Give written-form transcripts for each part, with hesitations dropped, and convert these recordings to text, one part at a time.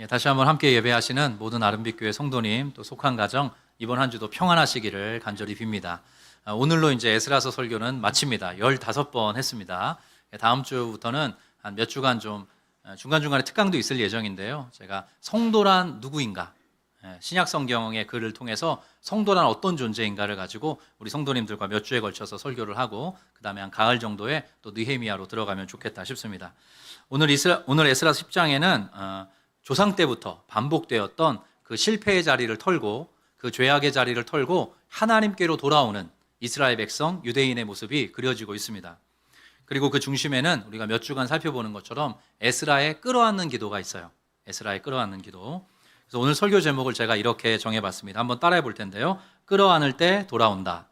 다시 한번 함께 예배하시는 모든 아름빛교회 성도님, 또 속한 가정, 이번 한 주도 평안하시기를 간절히 빕니다. 오늘로 이제 에스라서 설교는 마칩니다. 15번 했습니다. 다음 주부터는 한 몇 주간 좀 중간중간에 특강도 있을 예정인데요. 제가 성도란 누구인가? 신약 성경의 글을 통해서 성도란 어떤 존재인가를 가지고 우리 성도님들과 몇 주에 걸쳐서 설교를 하고 그 다음에 한 가을 정도에 또 느헤미야로 들어가면 좋겠다 싶습니다. 오늘 에스라서 10장에는 조상 때부터 반복되었던 그 실패의 자리를 털고 그 죄악의 자리를 털고 하나님께로 돌아오는 이스라엘 백성, 유대인의 모습이 그려지고 있습니다. 그리고 그 중심에는 우리가 몇 주간 살펴보는 것처럼 에스라의 끌어안는 기도가 있어요. 에스라의 끌어안는 기도. 그래서 오늘 설교 제목을 제가 이렇게 정해봤습니다. 한번 따라해 볼 텐데요. 끌어안을 때 돌아온다.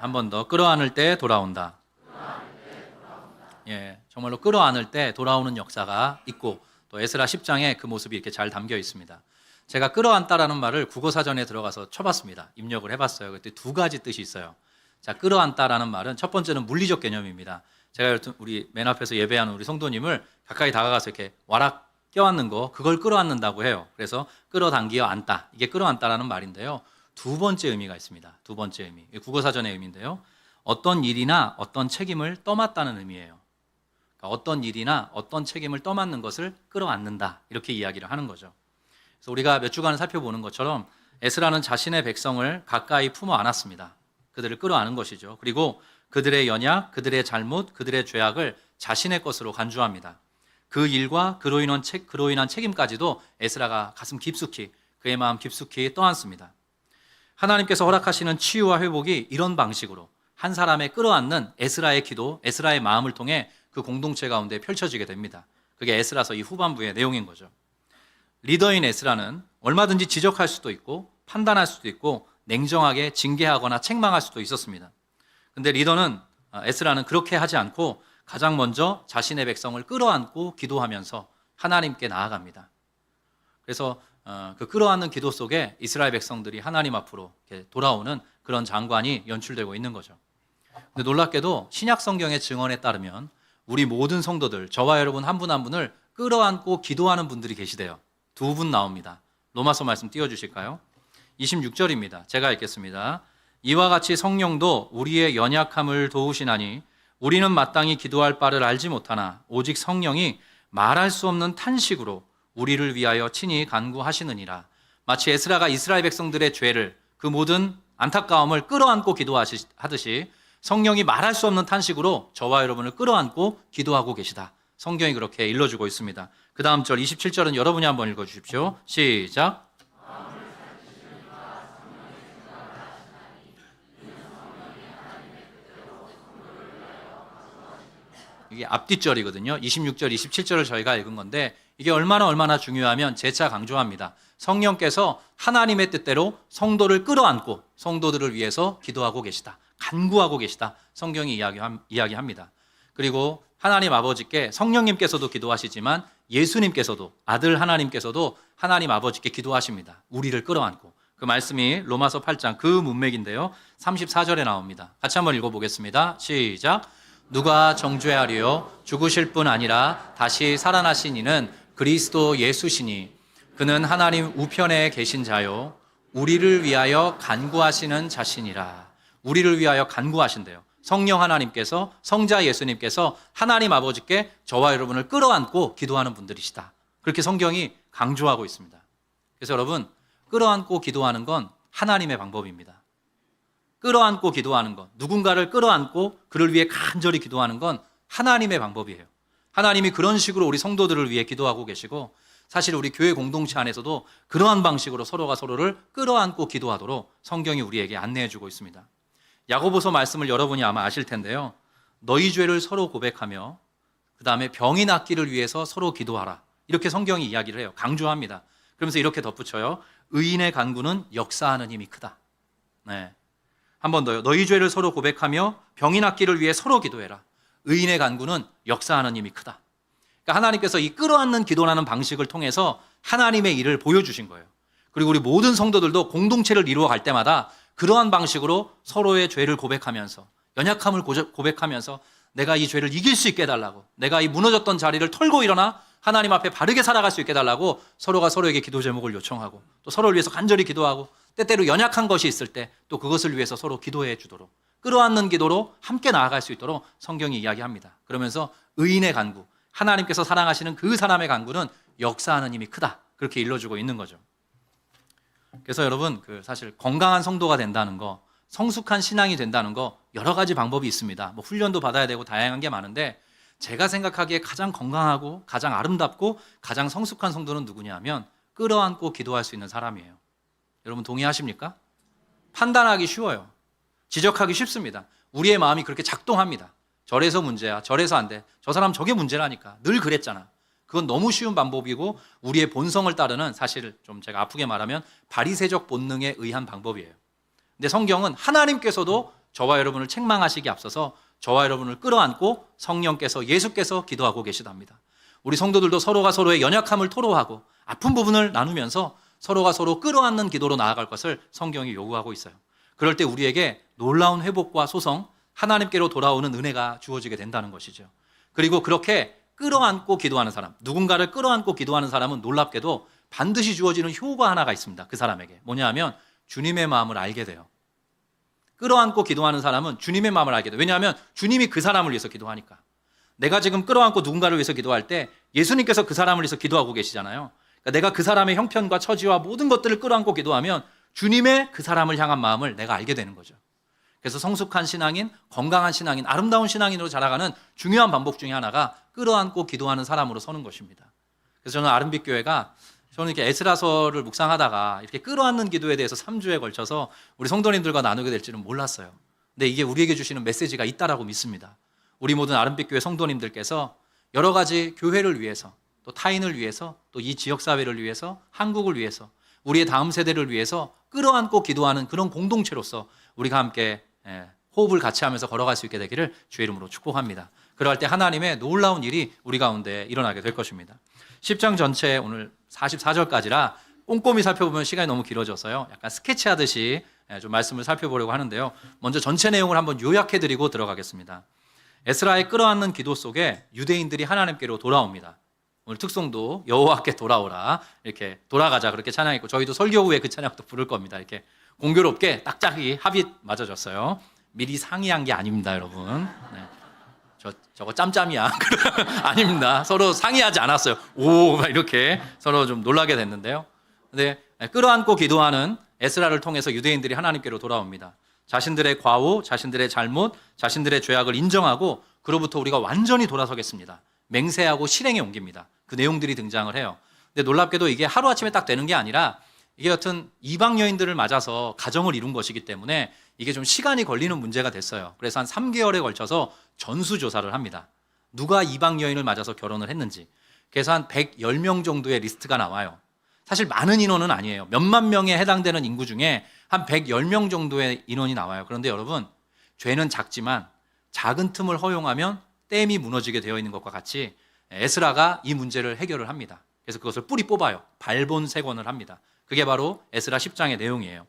한 번 더. 끌어안을 때 돌아온다. 정말로 끌어안을 때 돌아오는 역사가 있고 또 에스라 10장에 그 모습이 이렇게 잘 담겨 있습니다. 제가 끌어안다라는 말을 국어사전에 들어가서 쳐봤습니다. 입력을 해봤어요. 그때 두 가지 뜻이 있어요. 자, 끌어안다라는 말은 첫 번째는 물리적 개념입니다. 제가 우리 맨 앞에서 예배하는 우리 성도님을 가까이 다가가서 이렇게 와락 껴안는 거, 그걸 끌어안는다고 해요. 그래서 끌어당기어 안다. 이게 끌어안다라는 말인데요. 두 번째 의미가 있습니다. 두 번째 의미. 국어사전의 의미인데요. 어떤 일이나 어떤 책임을 떠맡다는 의미예요. 그러니까 어떤 일이나 어떤 책임을 떠맡는 것을 끌어안는다. 이렇게 이야기를 하는 거죠. 그래서 우리가 몇 주간 살펴보는 것처럼 에스라는 자신의 백성을 가까이 품어 안았습니다. 그들을 끌어안은 것이죠. 그리고 그들의 연약, 그들의 잘못, 그들의 죄악을 자신의 것으로 간주합니다. 그 일과 그로 인한 책임까지도 에스라가 가슴 깊숙이, 그의 마음 깊숙이 떠안습니다. 하나님께서 허락하시는 치유와 회복이 이런 방식으로 한 사람의 끌어안는 에스라의 기도, 에스라의 마음을 통해 그 공동체 가운데 펼쳐지게 됩니다. 그게 에스라서 이 후반부의 내용인 거죠. 리더인 에스라는 얼마든지 지적할 수도 있고 판단할 수도 있고 냉정하게 징계하거나 책망할 수도 있었습니다. 근데 에스라는 그렇게 하지 않고 가장 먼저 자신의 백성을 끌어안고 기도하면서 하나님께 나아갑니다. 그래서 그 끌어안는 기도 속에 이스라엘 백성들이 하나님 앞으로 이렇게 돌아오는 그런 장관이 연출되고 있는 거죠. 근데 놀랍게도 신약 성경의 증언에 따르면 우리 모든 성도들, 저와 여러분 한 분 한 분을 끌어안고 기도하는 분들이 계시대요. 두 분 나옵니다. 로마서 말씀 띄워주실까요? 26절입니다. 제가 읽겠습니다. 이와 같이 성령도 우리의 연약함을 도우시나니 우리는 마땅히 기도할 바를 알지 못하나 오직 성령이 말할 수 없는 탄식으로 우리를 위하여 친히 간구하시느니라. 마치 에스라가 이스라엘 백성들의 죄를, 그 모든 안타까움을 끌어안고 기도하듯이 성령이 말할 수 없는 탄식으로 저와 여러분을 끌어안고 기도하고 계시다. 성경이 그렇게 일러주고 있습니다. 그 다음 절 27절은 여러분이 한번 읽어주십시오. 시작. 이게 앞뒷절이거든요. 26절, 27절을 저희가 읽은 건데 이게 얼마나 중요하면 재차 강조합니다. 성령께서 하나님의 뜻대로 성도를 끌어안고 성도들을 위해서 기도하고 계시다. 간구하고 계시다. 성경이 이야기합니다. 그리고 하나님 아버지께 성령님께서도 기도하시지만 예수님께서도, 아들 하나님께서도 하나님 아버지께 기도하십니다. 우리를 끌어안고. 그 말씀이 로마서 8장 그 문맥인데요. 34절에 나옵니다. 같이 한번 읽어보겠습니다. 시작. 누가 정죄하리요? 죽으실 뿐 아니라 다시 살아나신 이는 그리스도 예수시니 그는 하나님 우편에 계신 자요 우리를 위하여 간구하시는 자신이라. 우리를 위하여 간구하신대요. 성령 하나님께서, 성자 예수님께서 하나님 아버지께 저와 여러분을 끌어안고 기도하는 분들이시다. 그렇게 성경이 강조하고 있습니다. 그래서 여러분, 끌어안고 기도하는 건 하나님의 방법입니다. 끌어안고 기도하는 것, 누군가를 끌어안고 그를 위해 간절히 기도하는 건 하나님의 방법이에요. 하나님이 그런 식으로 우리 성도들을 위해 기도하고 계시고 사실 우리 교회 공동체 안에서도 그러한 방식으로 서로가 서로를 끌어안고 기도하도록 성경이 우리에게 안내해주고 있습니다. 야고보서 말씀을 여러분이 아마 아실 텐데요. 너희 죄를 서로 고백하며 그 다음에 병이 낫기를 위해서 서로 기도하라. 이렇게 성경이 이야기를 해요. 강조합니다. 그러면서 이렇게 덧붙여요. 의인의 간구는 역사하는 힘이 크다. 네. 한 번 더요. 너희 죄를 서로 고백하며 병이 낫기를 위해 서로 기도해라. 의인의 간구는 역사하는 힘이 크다. 그러니까 하나님께서 이 끌어안는 기도라는 방식을 통해서 하나님의 일을 보여주신 거예요. 그리고 우리 모든 성도들도 공동체를 이루어 갈 때마다 그러한 방식으로 서로의 죄를 고백하면서 연약함을 고백하면서 내가 이 죄를 이길 수 있게 해달라고, 내가 이 무너졌던 자리를 털고 일어나 하나님 앞에 바르게 살아갈 수 있게 해달라고 서로가 서로에게 기도 제목을 요청하고 또 서로를 위해서 간절히 기도하고 때때로 연약한 것이 있을 때 또 그것을 위해서 서로 기도해 주도록 끌어안는 기도로 함께 나아갈 수 있도록 성경이 이야기합니다. 그러면서 의인의 간구, 하나님께서 사랑하시는 그 사람의 간구는 역사하는 힘이 크다. 그렇게 일러주고 있는 거죠. 그래서 여러분 사실 건강한 성도가 된다는 거, 성숙한 신앙이 된다는 거 여러 가지 방법이 있습니다. 뭐 훈련도 받아야 되고 다양한 게 많은데 제가 생각하기에 가장 건강하고 가장 아름답고 가장 성숙한 성도는 누구냐 하면 끌어안고 기도할 수 있는 사람이에요. 여러분 동의하십니까? 판단하기 쉬워요. 지적하기 쉽습니다. 우리의 마음이 그렇게 작동합니다. 저래서 문제야, 저래서 안 돼, 저 사람 저게 문제라니까, 늘 그랬잖아. 그건 너무 쉬운 방법이고 우리의 본성을 따르는, 사실 좀 제가 아프게 말하면 바리새적 본능에 의한 방법이에요. 근데 성경은 하나님께서도 저와 여러분을 책망하시기 앞서서 저와 여러분을 끌어안고 성령께서, 예수께서 기도하고 계시답니다. 우리 성도들도 서로가 서로의 연약함을 토로하고 아픈 부분을 나누면서 서로가 서로 끌어안는 기도로 나아갈 것을 성경이 요구하고 있어요. 그럴 때 우리에게 놀라운 회복과 소성, 하나님께로 돌아오는 은혜가 주어지게 된다는 것이죠. 그리고 그렇게 끌어안고 기도하는 사람, 누군가를 끌어안고 기도하는 사람은 놀랍게도 반드시 주어지는 효과 하나가 있습니다. 그 사람에게 뭐냐 하면 주님의 마음을 알게 돼요. 끌어안고 기도하는 사람은 주님의 마음을 알게 돼요. 왜냐하면 주님이 그 사람을 위해서 기도하니까. 내가 지금 끌어안고 누군가를 위해서 기도할 때 예수님께서 그 사람을 위해서 기도하고 계시잖아요. 그러니까 내가 그 사람의 형편과 처지와 모든 것들을 끌어안고 기도하면 주님의 그 사람을 향한 마음을 내가 알게 되는 거죠. 그래서 성숙한 신앙인, 건강한 신앙인, 아름다운 신앙인으로 자라가는 중요한 방법 중에 하나가 끌어안고 기도하는 사람으로 서는 것입니다. 그래서 저는 아름빛 교회가, 저는 이렇게 에스라서를 묵상하다가 이렇게 끌어안는 기도에 대해서 3주에 걸쳐서 우리 성도님들과 나누게 될지는 몰랐어요. 근데 이게 우리에게 주시는 메시지가 있다라고 믿습니다. 우리 모든 아름빛 교회 성도님들께서 여러 가지 교회를 위해서, 또 타인을 위해서, 또 이 지역사회를 위해서, 한국을 위해서, 우리의 다음 세대를 위해서 끌어안고 기도하는 그런 공동체로서 우리가 함께 호흡을 같이 하면서 걸어갈 수 있게 되기를 주의 이름으로 축복합니다. 그럴 때 하나님의 놀라운 일이 우리 가운데 일어나게 될 것입니다. 10장 전체 오늘 44절까지라 꼼꼼히 살펴보면 시간이 너무 길어져서요, 약간 스케치하듯이 좀 말씀을 살펴보려고 하는데요. 먼저 전체 내용을 한번 요약해드리고 들어가겠습니다. 에스라의 끌어안는 기도 속에 유대인들이 하나님께로 돌아옵니다. 오늘 특송도 여호와께 돌아오라, 이렇게 돌아가자 그렇게 찬양했고, 저희도 설교 후에 그 찬양도 부를 겁니다. 이렇게 공교롭게 딱짝이 합이 맞아졌어요. 미리 상의한 게 아닙니다, 여러분. 네. 저거 짬짬이야. 아닙니다. 서로 상의하지 않았어요. 오, 막 이렇게 서로 좀 놀라게 됐는데요. 근데 끌어안고 기도하는 에스라를 통해서 유대인들이 하나님께로 돌아옵니다. 자신들의 과오, 자신들의 잘못, 자신들의 죄악을 인정하고 그로부터 우리가 완전히 돌아서겠습니다. 맹세하고 실행에 옮깁니다. 그 내용들이 등장을 해요. 근데 놀랍게도 이게 하루아침에 딱 되는 게 아니라 이게 여튼 이방 여인들을 맞아서 가정을 이룬 것이기 때문에 이게 좀 시간이 걸리는 문제가 됐어요. 그래서 한 3개월에 걸쳐서 전수조사를 합니다. 누가 이방 여인을 맞아서 결혼을 했는지. 그래서 한 110명 정도의 리스트가 나와요. 사실 많은 인원은 아니에요. 몇만 명에 해당되는 인구 중에 한 110명 정도의 인원이 나와요. 그런데 여러분, 죄는 작지만 작은 틈을 허용하면 댐이 무너지게 되어 있는 것과 같이 에스라가 이 문제를 해결을 합니다. 그래서 그것을 뿌리 뽑아요. 발본색원을 합니다. 그게 바로 에스라 10장의 내용이에요.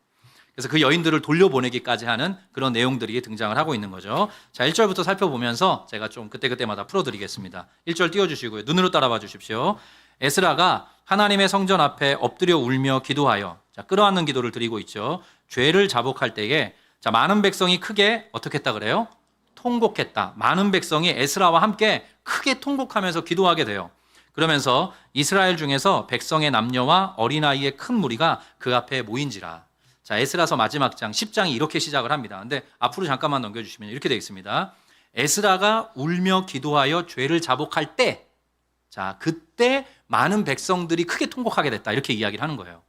그래서 그 여인들을 돌려보내기까지 하는 그런 내용들이 등장을 하고 있는 거죠. 자, 1절부터 살펴보면서 제가 좀 그때그때마다 풀어드리겠습니다. 1절 띄워주시고요. 눈으로 따라봐 주십시오. 에스라가 하나님의 성전 앞에 엎드려 울며 기도하여, 자, 끌어안는 기도를 드리고 있죠. 죄를 자복할 때에, 자, 많은 백성이 크게 어떻게 했다 그래요? 통곡했다. 많은 백성이 에스라와 함께 크게 통곡하면서 기도하게 돼요. 그러면서 이스라엘 중에서 백성의 남녀와 어린아이의 큰 무리가 그 앞에 모인지라. 자, 에스라서 마지막 장 10장이 이렇게 시작을 합니다. 근데 앞으로 잠깐만 넘겨주시면 이렇게 되어 있습니다. 에스라가 울며 기도하여 죄를 자복할 때, 자, 그때 많은 백성들이 크게 통곡하게 됐다. 이렇게 이야기를 하는 거예요.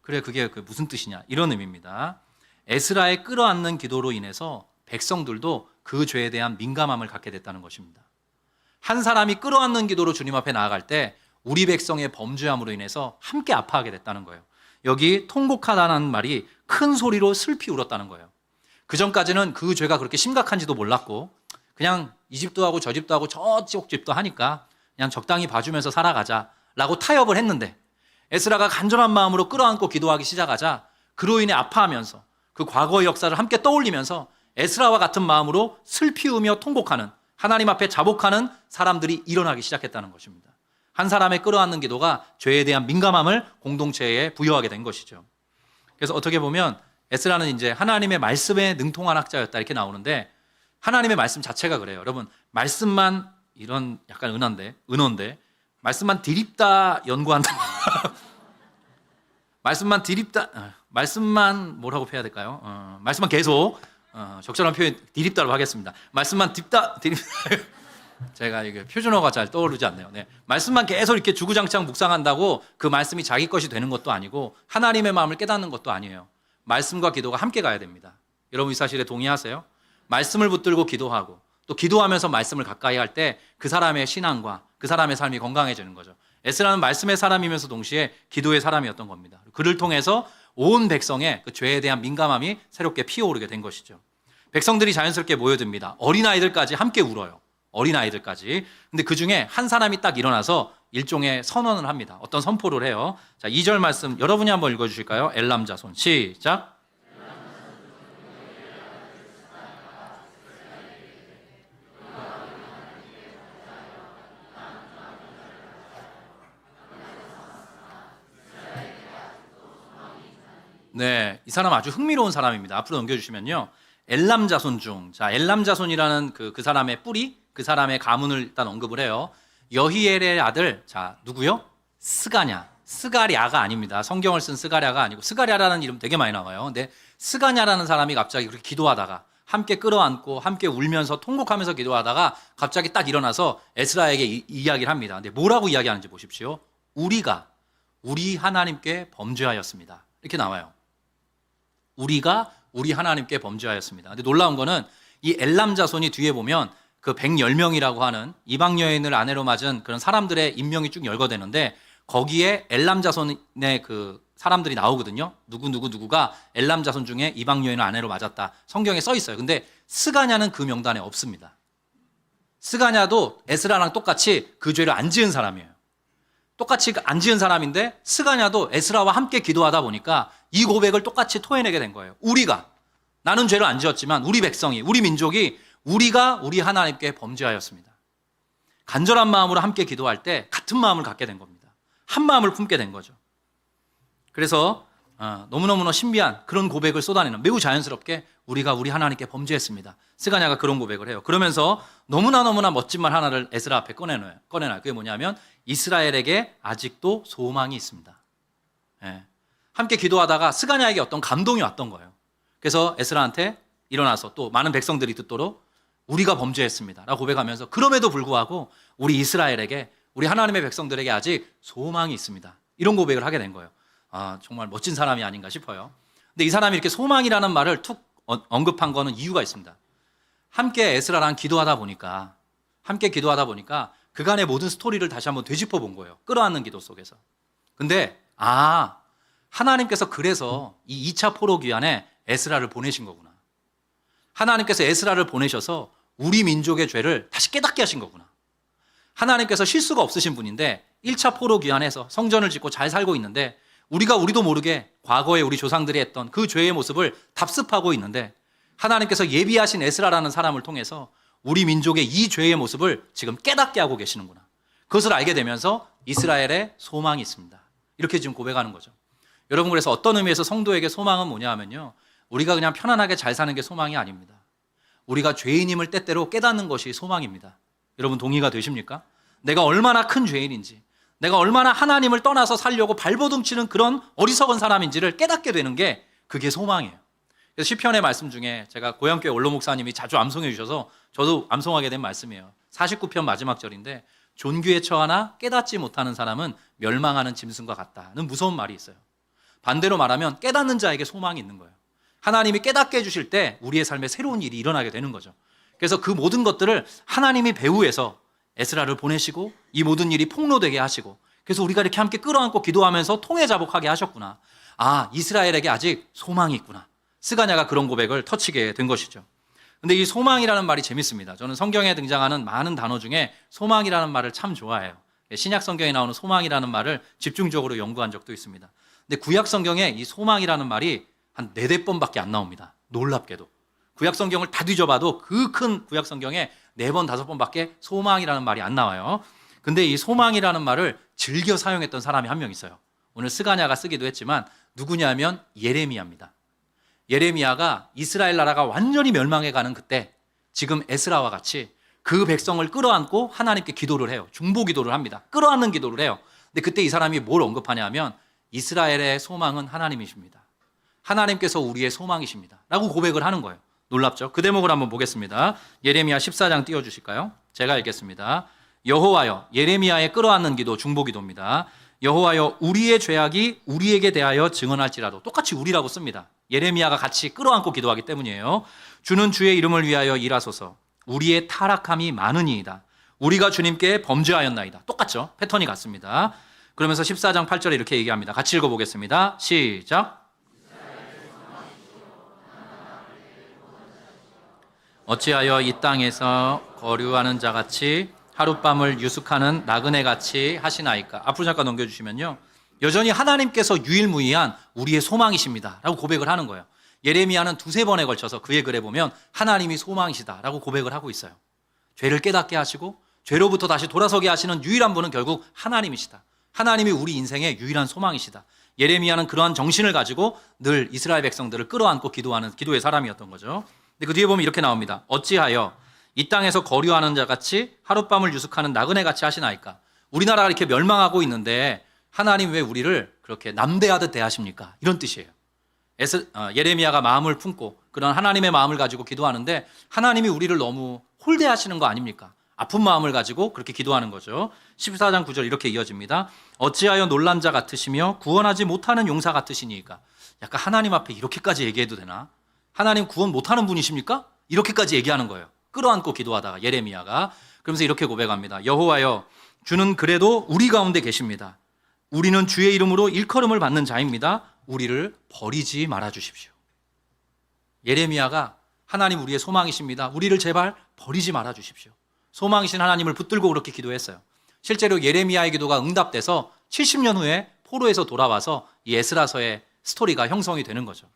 그래, 그게 무슨 뜻이냐? 이런 의미입니다. 에스라의 끌어안는 기도로 인해서 백성들도 그 죄에 대한 민감함을 갖게 됐다는 것입니다. 한 사람이 끌어안는 기도로 주님 앞에 나아갈 때 우리 백성의 범죄함으로 인해서 함께 아파하게 됐다는 거예요. 여기 통곡하다는 말이 큰 소리로 슬피 울었다는 거예요. 그전까지는 그 죄가 그렇게 심각한지도 몰랐고 그냥 이 집도 하고 저 집도 하고 저쪽 집도 하니까 그냥 적당히 봐주면서 살아가자라고 타협을 했는데, 에스라가 간절한 마음으로 끌어안고 기도하기 시작하자 그로 인해 아파하면서 그 과거의 역사를 함께 떠올리면서 에스라와 같은 마음으로 슬피우며 통곡하는, 하나님 앞에 자복하는 사람들이 일어나기 시작했다는 것입니다. 한 사람의 끌어안는 기도가 죄에 대한 민감함을 공동체에 부여하게 된 것이죠. 그래서 어떻게 보면 에스라는 이제 하나님의 말씀에 능통한 학자였다 이렇게 나오는데 하나님의 말씀 자체가 그래요. 여러분 말씀만 이런 약간 은어인데 말씀만 드립다 연구한다. 말씀만 드립다 말씀만 뭐라고 해야 될까요? 말씀만 계속 적절한 표현 드립다로 하겠습니다. 말씀만 드립다 제가 이게 표준어가 잘 떠오르지 않네요. 네. 말씀만 계속 이렇게 주구장창 묵상한다고 그 말씀이 자기 것이 되는 것도 아니고 하나님의 마음을 깨닫는 것도 아니에요. 말씀과 기도가 함께 가야 됩니다. 여러분 이 사실에 동의하세요? 말씀을 붙들고 기도하고 또 기도하면서 말씀을 가까이 할 때 그 사람의 신앙과 그 사람의 삶이 건강해지는 거죠. 에스라는 말씀의 사람이면서 동시에 기도의 사람이었던 겁니다. 그를 통해서 온 백성의 그 죄에 대한 민감함이 새롭게 피어오르게 된 것이죠. 백성들이 자연스럽게 모여듭니다. 어린아이들까지 함께 울어요. 어린아이들까지. 근데 그 중에 한 사람이 딱 일어나서 일종의 선언을 합니다. 어떤 선포를 해요. 자, 2절 말씀 여러분이 한번 읽어주실까요? 엘람 자손 시작. 네, 이 사람 아주 흥미로운 사람입니다. 앞으로 넘겨주시면요. 엘람 자손 중, 자, 엘람 자손이라는 그 사람의 뿌리, 그 사람의 가문을 일단 언급을 해요. 여히엘의 아들, 자, 누구요? 스가냐. 스가랴가 아닙니다. 성경을 쓴 스가랴가 아니고, 스가랴라는 이름 되게 많이 나와요. 근데 스가냐라는 사람이 갑자기 그렇게 기도하다가, 함께 끌어안고, 함께 울면서, 통곡하면서 기도하다가, 갑자기 딱 일어나서 에스라에게 이야기를 합니다. 근데 뭐라고 이야기하는지 보십시오. 우리 하나님께 범죄하였습니다. 이렇게 나와요. 우리가 우리 하나님께 범죄하였습니다. 근데 놀라운 거는 이 엘람 자손이 뒤에 보면 그 110명이라고 하는 이방 여인을 아내로 맞은 그런 사람들의 인명이 쭉 열거되는데 거기에 엘람 자손의 그 사람들이 나오거든요. 누구가 엘람 자손 중에 이방 여인을 아내로 맞았다. 성경에 써 있어요. 근데 스가냐는 그 명단에 없습니다. 스가냐도 에스라랑 똑같이 그 죄를 안 지은 사람이에요. 똑같이 안 지은 사람인데 스가냐도 에스라와 함께 기도하다 보니까 이 고백을 똑같이 토해내게 된 거예요. 나는 죄를 안 지었지만 우리 백성이, 우리 민족이 우리가 우리 하나님께 범죄하였습니다. 간절한 마음으로 함께 기도할 때 같은 마음을 갖게 된 겁니다. 한 마음을 품게 된 거죠. 그래서 너무너무나 신비한 그런 고백을 쏟아내는 매우 자연스럽게 우리가 우리 하나님께 범죄했습니다. 스가냐가 그런 고백을 해요. 그러면서 너무나 멋진 말 하나를 에스라 앞에 꺼내놔요. 그게 뭐냐면 이스라엘에게 아직도 소망이 있습니다. 예. 함께 기도하다가 스가냐에게 어떤 감동이 왔던 거예요. 그래서 에스라한테 일어나서 또 많은 백성들이 듣도록 우리가 범죄했습니다 라고 고백하면서 그럼에도 불구하고 우리 이스라엘에게 우리 하나님의 백성들에게 아직 소망이 있습니다. 이런 고백을 하게 된 거예요. 정말 멋진 사람이 아닌가 싶어요. 근데 이 사람이 이렇게 소망이라는 말을 툭 언급한 거는 이유가 있습니다. 함께 에스라랑 기도하다 보니까 그간의 모든 스토리를 다시 한번 되짚어 본 거예요. 끌어안는 기도 속에서. 근데 하나님께서 그래서 이 2차 포로 귀환에 에스라를 보내신 거구나. 하나님께서 에스라를 보내셔서 우리 민족의 죄를 다시 깨닫게 하신 거구나. 하나님께서 실수가 없으신 분인데 1차 포로 귀환해서 성전을 짓고 잘 살고 있는데 우리도 모르게 과거에 우리 조상들이 했던 그 죄의 모습을 답습하고 있는데 하나님께서 예비하신 에스라라는 사람을 통해서 우리 민족의 이 죄의 모습을 지금 깨닫게 하고 계시는구나. 그것을 알게 되면서 이스라엘에 소망이 있습니다. 이렇게 지금 고백하는 거죠. 여러분, 그래서 어떤 의미에서 성도에게 소망은 뭐냐 하면요, 우리가 그냥 편안하게 잘 사는 게 소망이 아닙니다. 우리가 죄인임을 때때로 깨닫는 것이 소망입니다. 여러분 동의가 되십니까? 내가 얼마나 큰 죄인인지, 내가 얼마나 하나님을 떠나서 살려고 발버둥 치는 그런 어리석은 사람인지를 깨닫게 되는 게 그게 소망이에요. 그래서 시편의 말씀 중에 제가 고향교회 원로 목사님이 자주 암송해 주셔서 저도 암송하게 된 말씀이에요. 49편 마지막 절인데 존귀에 처하나 깨닫지 못하는 사람은 멸망하는 짐승과 같다는 무서운 말이 있어요. 반대로 말하면 깨닫는 자에게 소망이 있는 거예요. 하나님이 깨닫게 해주실 때 우리의 삶에 새로운 일이 일어나게 되는 거죠. 그래서 그 모든 것들을 하나님이 배후에서 에스라를 보내시고 이 모든 일이 폭로되게 하시고 그래서 우리가 이렇게 함께 끌어안고 기도하면서 통회자복하게 하셨구나. 이스라엘에게 아직 소망이 있구나. 스가냐가 그런 고백을 터치게 된 것이죠. 근데 이 소망이라는 말이 재밌습니다. 저는 성경에 등장하는 많은 단어 중에 소망이라는 말을 참 좋아해요. 신약 성경에 나오는 소망이라는 말을 집중적으로 연구한 적도 있습니다. 근데 구약 성경에 이 소망이라는 말이 한 4-4번밖에 안 나옵니다. 놀랍게도. 구약 성경을 다 뒤져봐도 그 큰 구약 성경에 4번, 5번밖에 소망이라는 말이 안 나와요. 근데 이 소망이라는 말을 즐겨 사용했던 사람이 한 명 있어요. 오늘 스가냐가 쓰기도 했지만 누구냐면 예레미야입니다. 예레미야가 이스라엘 나라가 완전히 멸망해가는 그때 지금 에스라와 같이 그 백성을 끌어안고 하나님께 기도를 해요. 중보 기도를 합니다. 끌어안는 기도를 해요. 근데 그때 이 사람이 뭘 언급하냐면 이스라엘의 소망은 하나님이십니다. 하나님께서 우리의 소망이십니다. 라고 고백을 하는 거예요. 놀랍죠? 그 대목을 한번 보겠습니다. 예레미야 14장 띄워주실까요? 제가 읽겠습니다. 여호와여, 예레미야의 끌어안는 기도, 중보 기도입니다. 여호와여, 우리의 죄악이 우리에게 대하여 증언할지라도, 똑같이 우리라고 씁니다. 예레미야가 같이 끌어안고 기도하기 때문이에요. 주는 주의 이름을 위하여 일하소서. 우리의 타락함이 많으니이다. 우리가 주님께 범죄하였나이다. 똑같죠? 패턴이 같습니다. 그러면서 14장 8절에 이렇게 얘기합니다. 같이 읽어보겠습니다. 시작. 어찌하여 이 땅에서 거류하는 자같이 하룻밤을 유숙하는 나그네같이 하시나이까. 앞으로 잠깐 넘겨주시면요. 여전히 하나님께서 유일무이한 우리의 소망이십니다. 라고 고백을 하는 거예요. 예레미야는 두세 번에 걸쳐서 그의 글에 보면 하나님이 소망이시다 라고 고백을 하고 있어요. 죄를 깨닫게 하시고 죄로부터 다시 돌아서게 하시는 유일한 분은 결국 하나님이시다. 하나님이 우리 인생의 유일한 소망이시다. 예레미야는 그러한 정신을 가지고 늘 이스라엘 백성들을 끌어안고 기도하는 기도의 사람이었던 거죠. 근데 그 뒤에 보면 이렇게 나옵니다. 어찌하여 이 땅에서 거류하는 자같이 하룻밤을 유숙하는 나그네같이 하시나이까. 우리나라가 이렇게 멸망하고 있는데 하나님 왜 우리를 그렇게 남대하듯 대하십니까? 이런 뜻이에요. 예레미야가 마음을 품고 그런 하나님의 마음을 가지고 기도하는데 하나님이 우리를 너무 홀대하시는 거 아닙니까? 아픈 마음을 가지고 그렇게 기도하는 거죠. 14장 9절 이렇게 이어집니다. 어찌하여 놀란 자 같으시며 구원하지 못하는 용사 같으시니까. 약간 하나님 앞에 이렇게까지 얘기해도 되나? 하나님 구원 못하는 분이십니까? 이렇게까지 얘기하는 거예요. 끌어안고 기도하다가 예레미야가. 그러면서 이렇게 고백합니다. 여호와여, 주는 그래도 우리 가운데 계십니다. 우리는 주의 이름으로 일컬음을 받는 자입니다. 우리를 버리지 말아주십시오. 예레미야가 하나님 우리의 소망이십니다. 우리를 제발 버리지 말아주십시오. 소망이신 하나님을 붙들고 그렇게 기도했어요. 실제로 예레미야의 기도가 응답돼서 70년 후에 포로에서 돌아와서 이 에스라서의 스토리가 형성이 되는 거죠.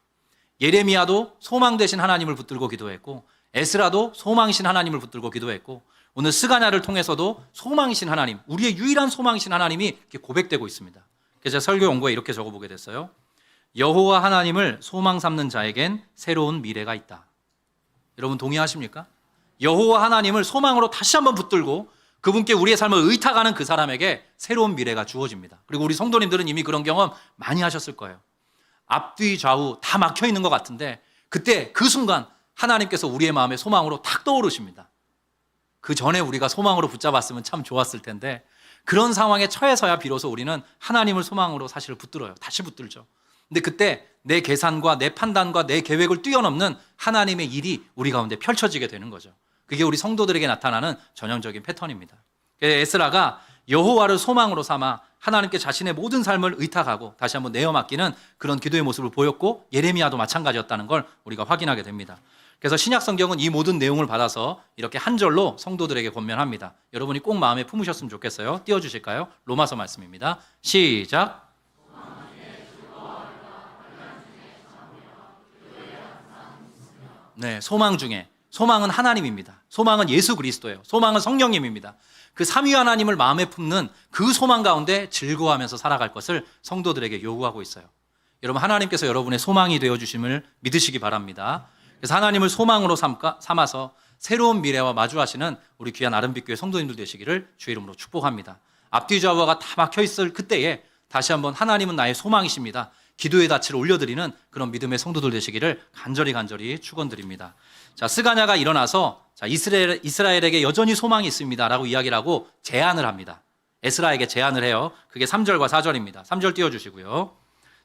예레미야도 소망 되신 하나님을 붙들고 기도했고 에스라도 소망이신 하나님을 붙들고 기도했고 오늘 스가냐를 통해서도 소망이신 하나님, 우리의 유일한 소망이신 하나님이 이렇게 고백되고 있습니다. 그래서 제가 설교 원고에 이렇게 적어보게 됐어요. 여호와 하나님을 소망 삼는 자에겐 새로운 미래가 있다. 여러분 동의하십니까? 여호와 하나님을 소망으로 다시 한번 붙들고 그분께 우리의 삶을 의탁하는 그 사람에게 새로운 미래가 주어집니다. 그리고 우리 성도님들은 이미 그런 경험 많이 하셨을 거예요. 앞뒤 좌우 다 막혀 있는 것 같은데 그때 그 순간 하나님께서 우리의 마음에 소망으로 탁 떠오르십니다. 그 전에 우리가 소망으로 붙잡았으면 참 좋았을 텐데 그런 상황에 처해서야 비로소 우리는 하나님을 소망으로 사실 붙들어요. 다시 붙들죠. 근데 그때 내 계산과 내 판단과 내 계획을 뛰어넘는 하나님의 일이 우리 가운데 펼쳐지게 되는 거죠. 그게 우리 성도들에게 나타나는 전형적인 패턴입니다. 에스라가 여호와를 소망으로 삼아 하나님께 자신의 모든 삶을 의탁하고 다시 한번 내어 맡기는 그런 기도의 모습을 보였고 예레미야도 마찬가지였다는 걸 우리가 확인하게 됩니다. 그래서 신약 성경은 이 모든 내용을 받아서 이렇게 한 절로 성도들에게 권면합니다. 여러분이 꼭 마음에 품으셨으면 좋겠어요. 띄워주실까요? 로마서 말씀입니다. 시작. 네, 소망 중에 소망은 하나님입니다. 소망은 예수 그리스도예요. 소망은 성령님입니다. 그 삼위 하나님을 마음에 품는 그 소망 가운데 즐거워하면서 살아갈 것을 성도들에게 요구하고 있어요. 여러분 하나님께서 여러분의 소망이 되어주심을 믿으시기 바랍니다. 그래서 하나님을 소망으로 삼아서 새로운 미래와 마주하시는 우리 귀한 아름빛교회 성도님들 되시기를 주의 이름으로 축복합니다. 앞뒤 좌우가 다 막혀있을 그때에 다시 한번 하나님은 나의 소망이십니다. 기도의 닻을 올려드리는 그런 믿음의 성도들 되시기를 간절히 축원드립니다. 자, 스가냐가 일어나서 자, 이스라엘에게 여전히 소망이 있습니다라고 이야기를 하고 제안을 합니다. 에스라에게 제안을 해요. 그게 3절과 4절입니다. 3절 띄워주시고요.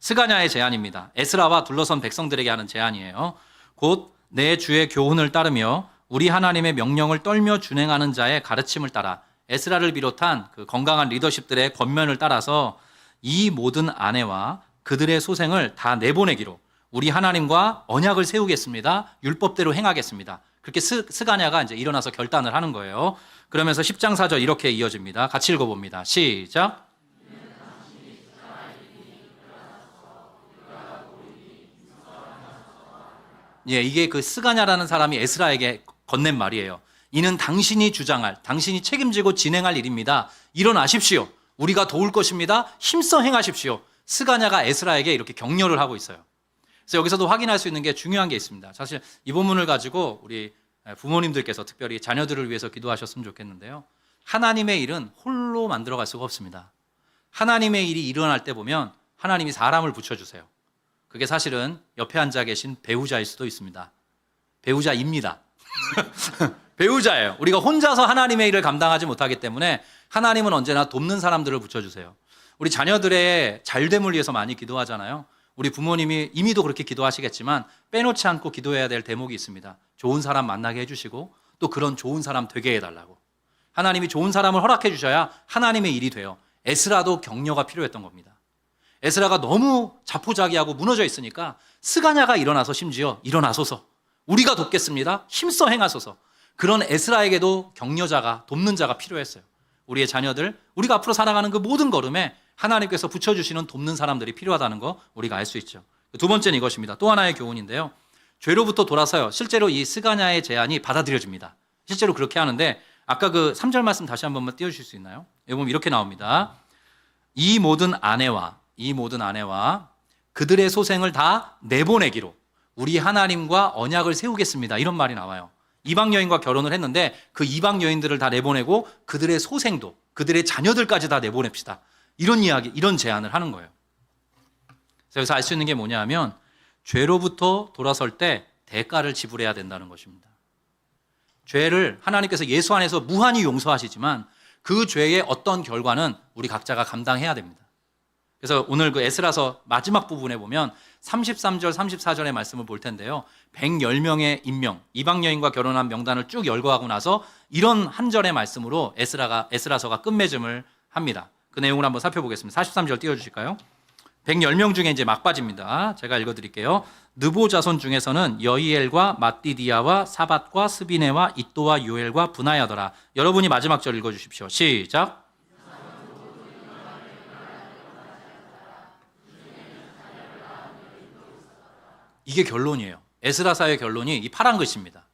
스가냐의 제안입니다. 에스라와 둘러선 백성들에게 하는 제안이에요. 곧 내 주의 교훈을 따르며 우리 하나님의 명령을 떨며 준행하는 자의 가르침을 따라 에스라를 비롯한 그 건강한 리더십들의 권면을 따라서 이 모든 아내와 그들의 소생을 다 내보내기로 우리 하나님과 언약을 세우겠습니다. 율법대로 행하겠습니다. 그렇게 스가냐가 이제 일어나서 결단을 하는 거예요. 그러면서 10장 4절 이렇게 이어집니다. 같이 읽어봅니다. 시작. 예, 이게 그 스가냐라는 사람이 에스라에게 건넨 말이에요. 이는 당신이 주장할, 당신이 책임지고 진행할 일입니다. 일어나십시오. 우리가 도울 것입니다. 힘써 행하십시오. 스가냐가 에스라에게 이렇게 격려를 하고 있어요. 그래서 여기서도 확인할 수 있는 게 중요한 게 있습니다. 사실 이 본문을 가지고 우리 부모님들께서 특별히 자녀들을 위해서 기도하셨으면 좋겠는데요. 하나님의 일은 홀로 만들어갈 수가 없습니다. 하나님의 일이 일어날 때 보면 하나님이 사람을 붙여주세요. 그게 사실은 옆에 앉아 계신 배우자일 수도 있습니다. 배우자입니다. 배우자예요. 우리가 혼자서 하나님의 일을 감당하지 못하기 때문에 하나님은 언제나 돕는 사람들을 붙여주세요. 우리 자녀들의 잘됨을 위해서 많이 기도하잖아요. 우리 부모님이 이미도 그렇게 기도하시겠지만 빼놓지 않고 기도해야 될 대목이 있습니다. 좋은 사람 만나게 해주시고 또 그런 좋은 사람 되게 해달라고. 하나님이 좋은 사람을 허락해 주셔야 하나님의 일이 돼요. 에스라도 격려가 필요했던 겁니다. 에스라가 너무 자포자기하고 무너져 있으니까 스가냐가 일어나서 심지어 일어나소서, 우리가 돕겠습니다, 힘써 행하소서. 그런 에스라에게도 격려자가, 돕는 자가 필요했어요. 우리의 자녀들, 우리가 앞으로 살아가는 그 모든 걸음에 하나님께서 붙여주시는 돕는 사람들이 필요하다는 거 우리가 알 수 있죠. 두 번째는 이것입니다. 또 하나의 교훈인데요. 죄로부터 돌아서요. 실제로 이 스가냐의 제안이 받아들여집니다. 실제로 그렇게 하는데 아까 그 3절 말씀 다시 한 번만 띄워주실 수 있나요? 여기 보면 이렇게 나옵니다. 이 모든 아내와 그들의 소생을 다 내보내기로 우리 하나님과 언약을 세우겠습니다. 이런 말이 나와요. 이방 여인과 결혼을 했는데 그 이방 여인들을 다 내보내고 그들의 소생도, 그들의 자녀들까지 다 내보냅시다. 이런 이야기, 이런 제안을 하는 거예요. 그래서 여기서 알 수 있는 게 뭐냐 하면 죄로부터 돌아설 때 대가를 지불해야 된다는 것입니다. 죄를 하나님께서 예수 안에서 무한히 용서하시지만 그 죄의 어떤 결과는 우리 각자가 감당해야 됩니다. 그래서 오늘 그 에스라서 마지막 부분에 보면 33절, 34절의 말씀을 볼 텐데요. 110명의 임명, 이방 여인과 결혼한 명단을 쭉 열거하고 나서 이런 한 절의 말씀으로 에스라서가 끝맺음을 합니다. 그 내용을 한번 살펴보겠습니다. 43절 띄워주실까요? 110명 중에 이제 막바지입니다. 제가 읽어드릴게요. 느보 자손 중에서는 여이엘과 마띠디아와 사밧과 스비네와 이또와 요엘과 분하야더라. 여러분이 마지막 절 읽어주십시오. 시작. 이게 결론이에요. 에스라서의 결론이 이 파란 글씨입니다.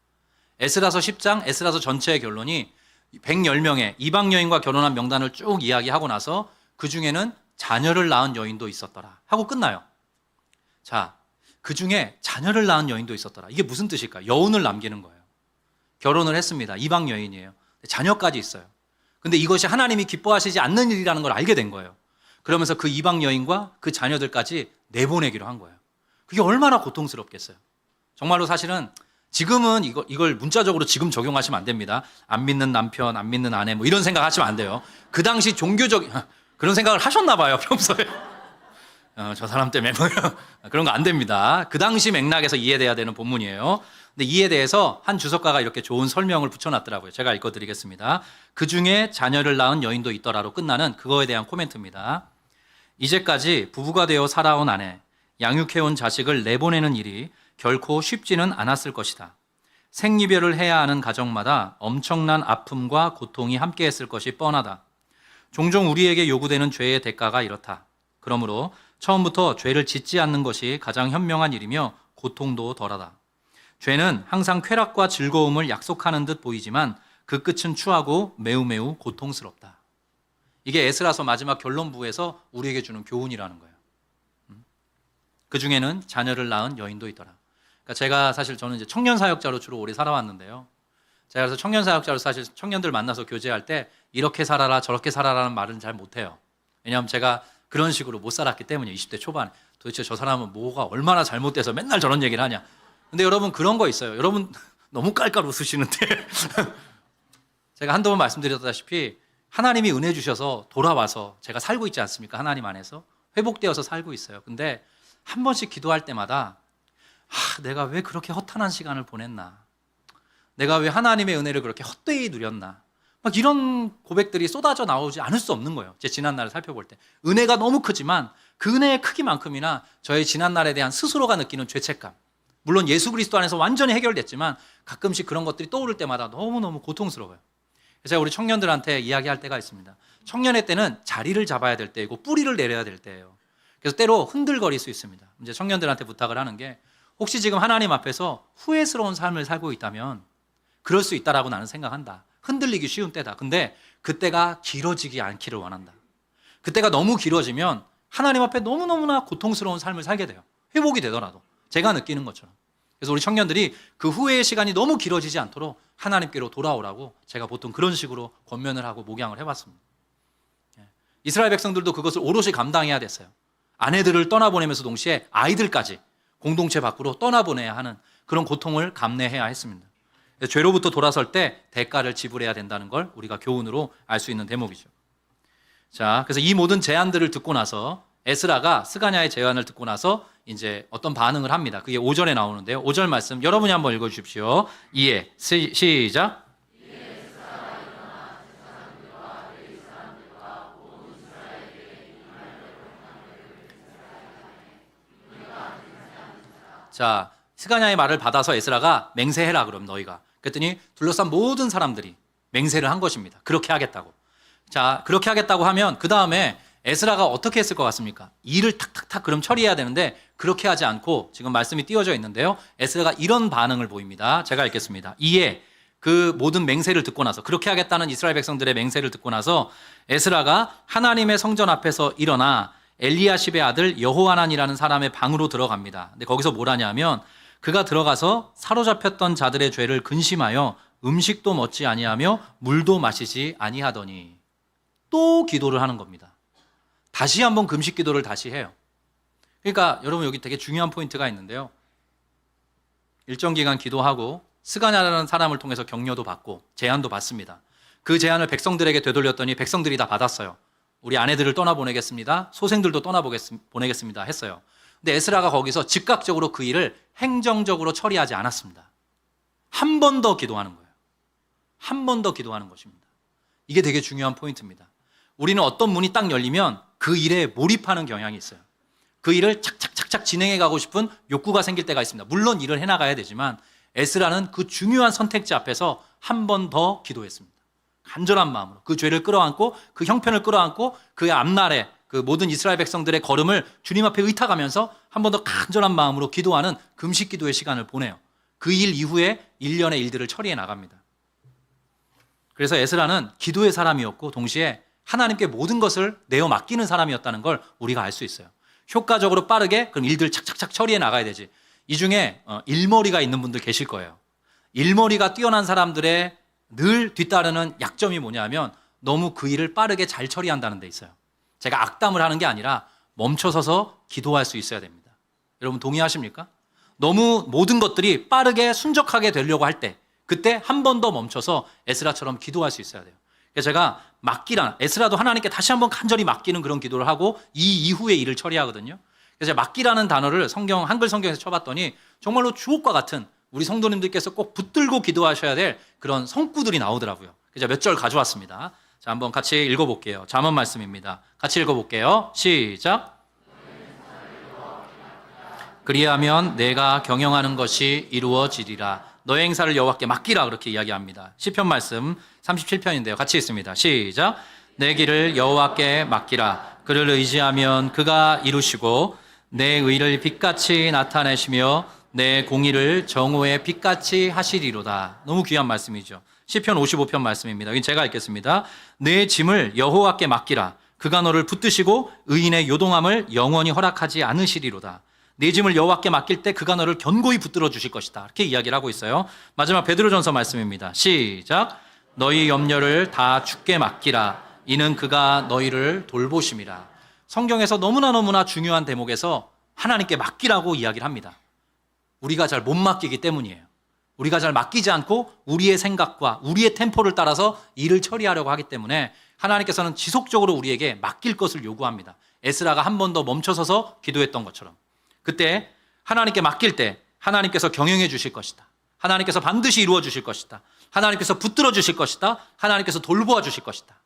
에스라서 10장, 에스라서 전체의 결론이 110명의 이방 여인과 결혼한 명단을 쭉 이야기하고 나서 그 중에는 자녀를 낳은 여인도 있었더라 하고 끝나요. 자, 그 중에 자녀를 낳은 여인도 있었더라. 이게 무슨 뜻일까요? 여운을 남기는 거예요. 결혼을 했습니다. 이방 여인이에요. 자녀까지 있어요. 근데 이것이 하나님이 기뻐하시지 않는 일이라는 걸 알게 된 거예요. 그러면서 그 이방 여인과 그 자녀들까지 내보내기로 한 거예요. 그게 얼마나 고통스럽겠어요. 정말로 사실은 지금은 이걸 문자적으로 지금 적용하시면 안 됩니다. 안 믿는 남편, 안 믿는 아내 뭐 이런 생각 하시면 안 돼요. 그 당시 종교적 그런 생각을 하셨나 봐요, 평소에. 저 사람 때문에 뭐 그런 거 안 됩니다. 그 당시 맥락에서 이해돼야 되는 본문이에요. 근데 이에 대해서 한 주석가가 이렇게 좋은 설명을 붙여놨더라고요. 제가 읽어드리겠습니다. 그 중에 자녀를 낳은 여인도 있더라로 끝나는 그거에 대한 코멘트입니다. 이제까지 부부가 되어 살아온 아내, 양육해온 자식을 내보내는 일이 결코 쉽지는 않았을 것이다. 생이별을 해야 하는 가정마다 엄청난 아픔과 고통이 함께했을 것이 뻔하다. 종종 우리에게 요구되는 죄의 대가가 이렇다. 그러므로 처음부터 죄를 짓지 않는 것이 가장 현명한 일이며 고통도 덜하다. 죄는 항상 쾌락과 즐거움을 약속하는 듯 보이지만 그 끝은 추하고 매우 고통스럽다. 이게 에스라서 마지막 결론부에서 우리에게 주는 교훈이라는 거예요. 그 중에는 자녀를 낳은 여인도 있더라. 그러니까 제가 사실 저는 이제 청년 사역자로 주로 오래 살아왔는데요. 제가 그래서 청년 사역자로 사실 청년들 만나서 교제할 때 이렇게 살아라 저렇게 살아라는 말은 잘 못해요. 왜냐하면 제가 그런 식으로 못 살았기 때문에 20대 초반에 도대체 저 사람은 뭐가 얼마나 잘못돼서 맨날 저런 얘기를 하냐. 근데 여러분 그런 거 있어요. 여러분 너무 깔깔 웃으시는데 제가 한두 번 말씀드렸다시피 하나님이 은혜 주셔서 돌아와서 제가 살고 있지 않습니까? 하나님 안에서 회복되어서 살고 있어요. 근데 한 번씩 기도할 때마다 내가 왜 그렇게 허탄한 시간을 보냈나, 내가 왜 하나님의 은혜를 그렇게 헛되이 누렸나, 막 이런 고백들이 쏟아져 나오지 않을 수 없는 거예요. 제 지난날을 살펴볼 때 은혜가 너무 크지만 그 은혜의 크기만큼이나 저의 지난날에 대한 스스로가 느끼는 죄책감, 물론 예수 그리스도 안에서 완전히 해결됐지만 가끔씩 그런 것들이 떠오를 때마다 너무너무 고통스러워요. 그래서 제가 우리 청년들한테 이야기할 때가 있습니다. 청년의 때는 자리를 잡아야 될 때이고 뿌리를 내려야 될 때예요. 그래서 때로 흔들거릴 수 있습니다. 이제 청년들한테 부탁을 하는 게, 혹시 지금 하나님 앞에서 후회스러운 삶을 살고 있다면 그럴 수 있다라고 나는 생각한다. 흔들리기 쉬운 때다. 근데 그때가 길어지지 않기를 원한다. 그때가 너무 길어지면 하나님 앞에 너무너무나 고통스러운 삶을 살게 돼요. 회복이 되더라도. 제가 느끼는 것처럼. 그래서 우리 청년들이 그 후회의 시간이 너무 길어지지 않도록 하나님께로 돌아오라고 제가 보통 그런 식으로 권면을 하고 목양을 해봤습니다. 이스라엘 백성들도 그것을 오롯이 감당해야 됐어요. 아내들을 떠나보내면서 동시에 아이들까지 공동체 밖으로 떠나보내야 하는 그런 고통을 감내해야 했습니다. 죄로부터 돌아설 때 대가를 지불해야 된다는 걸 우리가 교훈으로 알 수 있는 대목이죠. 자, 그래서 이 모든 제안들을 듣고 나서 에스라가 스가냐의 제안을 듣고 나서 이제 어떤 반응을 합니다. 그게 5절에 나오는데요. 5절 말씀 여러분이 한번 읽어주십시오. 이에 시작. 자, 스가냐의 말을 받아서 에스라가 맹세해라 그럼 너희가. 그랬더니 둘러싼 모든 사람들이 맹세를 한 것입니다. 그렇게 하겠다고. 자, 그렇게 하겠다고 하면 그 다음에 에스라가 어떻게 했을 것 같습니까? 일을 탁탁탁 그럼 처리해야 되는데 그렇게 하지 않고 지금 말씀이 띄워져 있는데요. 에스라가 이런 반응을 보입니다. 제가 읽겠습니다. 이에 그 모든 맹세를 듣고 나서 그렇게 하겠다는 이스라엘 백성들의 맹세를 듣고 나서 에스라가 하나님의 성전 앞에서 일어나 엘리야십의 아들 여호하난이라는 사람의 방으로 들어갑니다. 근데 거기서 뭘 하냐면 그가 들어가서 사로잡혔던 자들의 죄를 근심하여 음식도 먹지 아니하며 물도 마시지 아니하더니 또 기도를 하는 겁니다. 다시 한번 금식 기도를 다시 해요. 그러니까 여러분 여기 되게 중요한 포인트가 있는데요. 일정 기간 기도하고 스가냐라는 사람을 통해서 격려도 받고 제안도 받습니다. 그 제안을 백성들에게 되돌렸더니 백성들이 다 받았어요. 우리 아내들을 떠나보내겠습니다. 소생들도 떠나보내겠습니다 했어요. 근데 에스라가 거기서 즉각적으로 그 일을 행정적으로 처리하지 않았습니다. 한 번 더 기도하는 거예요. 한 번 더 기도하는 것입니다. 이게 되게 중요한 포인트입니다. 우리는 어떤 문이 딱 열리면 그 일에 몰입하는 경향이 있어요. 그 일을 착착착착 진행해 가고 싶은 욕구가 생길 때가 있습니다. 물론 일을 해나가야 되지만 에스라는 그 중요한 선택지 앞에서 한 번 더 기도했습니다. 간절한 마음으로 그 죄를 끌어안고 그 형편을 끌어안고 그 앞날에 그 모든 이스라엘 백성들의 걸음을 주님 앞에 의탁하면서 한 번 더 간절한 마음으로 기도하는 금식 기도의 시간을 보내요. 그 일 이후에 일련의 일들을 처리해 나갑니다. 그래서 에스라는 기도의 사람이었고 동시에 하나님께 모든 것을 내어 맡기는 사람이었다는 걸 우리가 알 수 있어요. 효과적으로 빠르게 그럼 일들 착착착 처리해 나가야 되지. 이 중에 일머리가 있는 분들 계실 거예요. 일머리가 뛰어난 사람들의 늘 뒤따르는 약점이 뭐냐면 너무 그 일을 빠르게 잘 처리한다는 데 있어요. 제가 악담을 하는 게 아니라 멈춰서서 기도할 수 있어야 됩니다. 여러분 동의하십니까? 너무 모든 것들이 빠르게 순적하게 되려고 할 때 그때 한 번 더 멈춰서 에스라처럼 기도할 수 있어야 돼요. 그래서 제가 맡기란 에스라도 하나님께 다시 한번 간절히 맡기는 그런 기도를 하고 이 이후에 일을 처리하거든요. 그래서 제가 맡기라는 단어를 한글 성경에서 쳐봤더니 정말로 주옥과 같은 우리 성도님들께서 꼭 붙들고 기도하셔야 될 그런 성구들이 나오더라고요. 그래서 몇 절 가져왔습니다. 자, 한번 같이 읽어볼게요. 잠언 말씀입니다. 같이 읽어볼게요. 시작. 그리하면 내가 경영하는 것이 이루어지리라. 너의 행사를 여호와께 맡기라 그렇게 이야기합니다. 시편 말씀 37편인데요. 같이 읽습니다. 시작. 내 길을 여호와께 맡기라. 그를 의지하면 그가 이루시고 내 의를 빛같이 나타내시며 내 공의를 정오의 빛같이 하시리로다. 너무 귀한 말씀이죠. 시편 55편 말씀입니다. 제가 읽겠습니다. 내 짐을 여호와께 맡기라. 그가 너를 붙드시고 의인의 요동함을 영원히 허락하지 않으시리로다. 내 짐을 여호와께 맡길 때 그가 너를 견고히 붙들어 주실 것이다. 이렇게 이야기를 하고 있어요. 마지막 베드로전서 말씀입니다. 시작. 너희 염려를 다 주께 맡기라. 이는 그가 너희를 돌보심이라. 성경에서 너무나 중요한 대목에서 하나님께 맡기라고 이야기를 합니다. 우리가 잘 못 맡기기 때문이에요. 우리가 잘 맡기지 않고 우리의 생각과 우리의 템포를 따라서 일을 처리하려고 하기 때문에 하나님께서는 지속적으로 우리에게 맡길 것을 요구합니다. 에스라가 한 번 더 멈춰서서 기도했던 것처럼. 그때 하나님께 맡길 때 하나님께서 경영해 주실 것이다. 하나님께서 반드시 이루어 주실 것이다. 하나님께서 붙들어 주실 것이다. 하나님께서 돌보아 주실 것이다.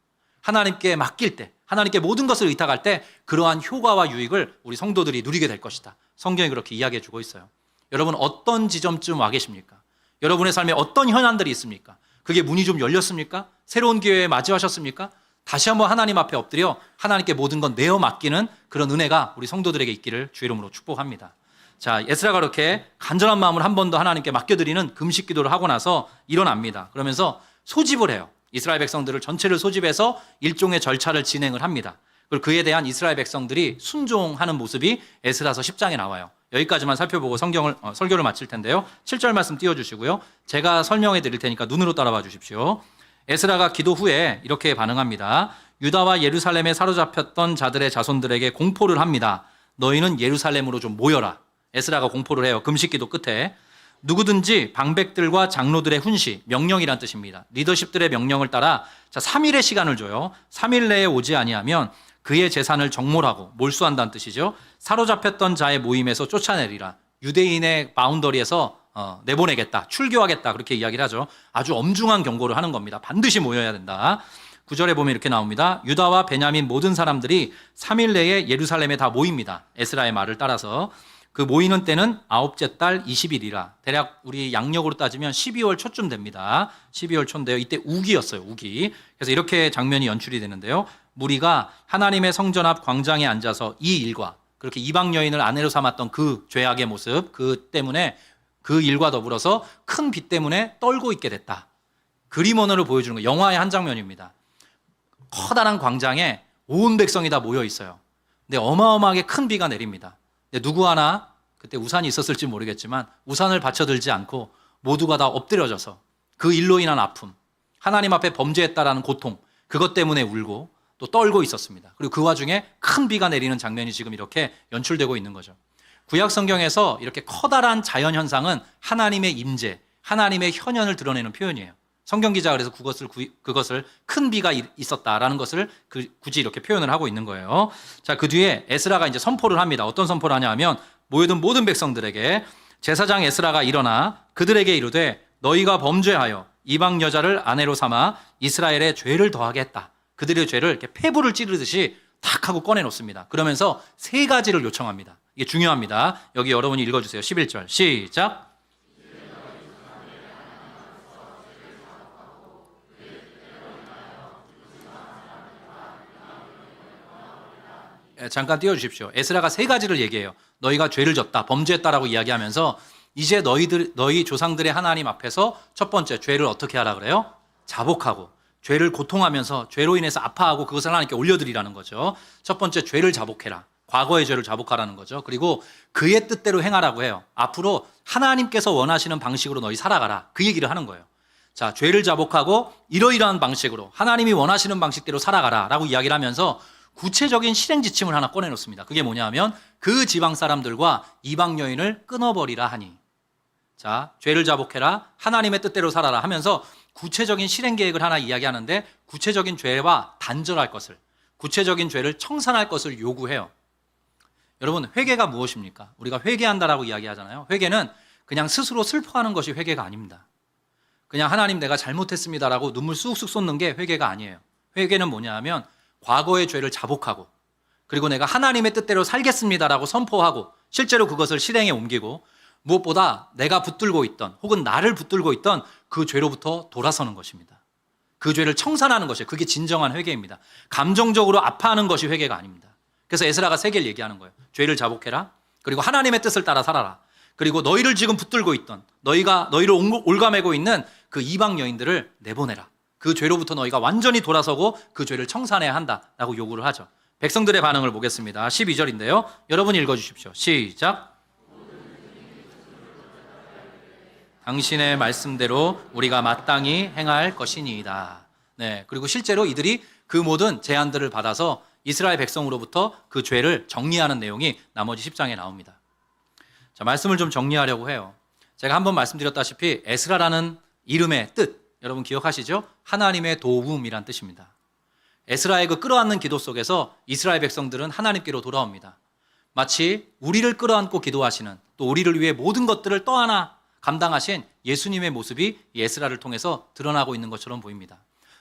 하나님께 맡길 때, 하나님께 모든 것을 의탁할 때 그러한 효과와 유익을 우리 성도들이 누리게 될 것이다. 성경이 그렇게 이야기해 주고 있어요. 여러분 어떤 지점쯤 와 계십니까? 여러분의 삶에 어떤 현안들이 있습니까? 그게 문이 좀 열렸습니까? 새로운 기회에 맞이하셨습니까? 다시 한번 하나님 앞에 엎드려 하나님께 모든 건 내어 맡기는 그런 은혜가 우리 성도들에게 있기를 주의 이름으로 축복합니다. 자, 에스라가 그렇게 간절한 마음을 한 번 더 하나님께 맡겨드리는 금식 기도를 하고 나서 일어납니다. 그러면서 소집을 해요. 이스라엘 백성들을 전체를 소집해서 일종의 절차를 진행을 합니다. 그리고 그에 대한 이스라엘 백성들이 순종하는 모습이 에스라서 10장에 나와요. 여기까지만 살펴보고 설교를 마칠 텐데요. 7절 말씀 띄워주시고요. 제가 설명해 드릴 테니까 눈으로 따라봐 주십시오. 에스라가 기도 후에 이렇게 반응합니다. 유다와 예루살렘에 사로잡혔던 자들의 자손들에게 공포를 합니다. 너희는 예루살렘으로 좀 모여라. 에스라가 공포를 해요. 금식기도 끝에. 누구든지 방백들과 장로들의 훈시, 명령이란 뜻입니다. 리더십들의 명령을 따라 3일의 시간을 줘요. 3일 내에 오지 아니하면 그의 재산을 정몰하고 몰수한다는 뜻이죠. 사로잡혔던 자의 모임에서 쫓아내리라. 유대인의 바운더리에서 내보내겠다, 출교하겠다 그렇게 이야기를 하죠. 아주 엄중한 경고를 하는 겁니다. 반드시 모여야 된다. 9절에 보면 이렇게 나옵니다. 유다와 베냐민 모든 사람들이 3일 내에 예루살렘에 다 모입니다. 에스라의 말을 따라서. 그 모이는 때는 9째 달 20일이라 대략 우리 양력으로 따지면 12월 초쯤 됩니다. 12월 초인데요. 이때 우기였어요. 우기. 그래서 이렇게 장면이 연출이 되는데요. 무리가 하나님의 성전 앞 광장에 앉아서 이 일과 그렇게 이방 여인을 아내로 삼았던 그 죄악의 모습 그 때문에 그 일과 더불어서 큰 비 때문에 떨고 있게 됐다. 그림 언어를 보여주는 거 영화의 한 장면입니다. 커다란 광장에 온 백성이 다 모여 있어요. 근데 어마어마하게 큰 비가 내립니다. 근데 누구 하나 그때 우산이 있었을지 모르겠지만 우산을 받쳐들지 않고 모두가 다 엎드려져서 그 일로 인한 아픔, 하나님 앞에 범죄했다라는 고통, 그것 때문에 울고 또 떨고 있었습니다. 그리고 그 와중에 큰 비가 내리는 장면이 지금 이렇게 연출되고 있는 거죠. 구약 성경에서 이렇게 커다란 자연 현상은 하나님의 임재, 하나님의 현현을 드러내는 표현이에요. 성경 기자가 그래서 그것을 큰 비가 있었다라는 것을 굳이 이렇게 표현을 하고 있는 거예요. 자, 그 뒤에 에스라가 이제 선포를 합니다. 어떤 선포를 하냐 하면 모여든 모든 백성들에게 제사장 에스라가 일어나 그들에게 이르되 너희가 범죄하여 이방 여자를 아내로 삼아 이스라엘의 죄를 더하게 했다. 그들의 죄를 이렇게 폐부를 찌르듯이 탁 하고 꺼내놓습니다. 그러면서 세 가지를 요청합니다. 이게 중요합니다. 여기 여러분이 읽어주세요. 11절 시작. 잠깐 띄워주십시오. 에스라가 세 가지를 얘기해요. 너희가 죄를 졌다, 범죄했다라고 이야기하면서 이제 너희 조상들의 하나님 앞에서 첫 번째 죄를 어떻게 하라 그래요? 자복하고 죄를 고통하면서 죄로 인해서 아파하고 그것을 하나님께 올려드리라는 거죠. 첫 번째 죄를 자복해라. 과거의 죄를 자복하라는 거죠. 그리고 그의 뜻대로 행하라고 해요. 앞으로 하나님께서 원하시는 방식으로 너희 살아가라. 그 얘기를 하는 거예요. 자, 죄를 자복하고 이러이러한 방식으로 하나님이 원하시는 방식대로 살아가라 라고 이야기를 하면서 구체적인 실행 지침을 하나 꺼내놓습니다. 그게 뭐냐 하면 그 지방 사람들과 이방 여인을 끊어버리라 하니. 자, 죄를 자복해라, 하나님의 뜻대로 살아라 하면서 구체적인 실행 계획을 하나 이야기하는데 구체적인 죄와 단절할 것을, 구체적인 죄를 청산할 것을 요구해요. 여러분, 회개가 무엇입니까? 우리가 회개한다라고 이야기하잖아요. 회개는 그냥 스스로 슬퍼하는 것이 회개가 아닙니다. 그냥 하나님 내가 잘못했습니다라고 눈물 쑥쑥 쏟는 게 회개가 아니에요. 회개는 뭐냐 하면 과거의 죄를 자복하고 그리고 내가 하나님의 뜻대로 살겠습니다라고 선포하고 실제로 그것을 실행에 옮기고 무엇보다 내가 붙들고 있던 혹은 나를 붙들고 있던 그 죄로부터 돌아서는 것입니다. 그 죄를 청산하는 것이에요. 그게 진정한 회개입니다. 감정적으로 아파하는 것이 회개가 아닙니다. 그래서 에스라가 세 개를 얘기하는 거예요. 죄를 자복해라. 그리고 하나님의 뜻을 따라 살아라. 그리고 너희를 지금 붙들고 있던 너희를 올가매고 있는 그 이방 여인들을 내보내라. 그 죄로부터 너희가 완전히 돌아서고 그 죄를 청산해야 한다라고 요구를 하죠. 백성들의 반응을 보겠습니다. 12절인데요. 여러분이 읽어주십시오. 시작. 당신의 말씀대로 우리가 마땅히 행할 것이니이다. 네, 그리고 실제로 이들이 그 모든 제안들을 받아서 이스라엘 백성으로부터 그 죄를 정리하는 내용이 나머지 10장에 나옵니다. 자, 말씀을 좀 정리하려고 해요. 제가 한번 말씀드렸다시피 에스라라는 이름의 뜻, 여러분 기억하시죠? 하나님의 도움이란 뜻입니다. 에스라의 그 끌어안는 기도 속에서 이스라엘 백성들은 하나님께로 돌아옵니다. 마치 우리를 끌어안고 기도하시는, 또 우리를 위해 모든 것들을 떠안아 감당하신 예수님의 모습이 이 에스라를 통해서 드러나고 있는 것처럼 보입니다.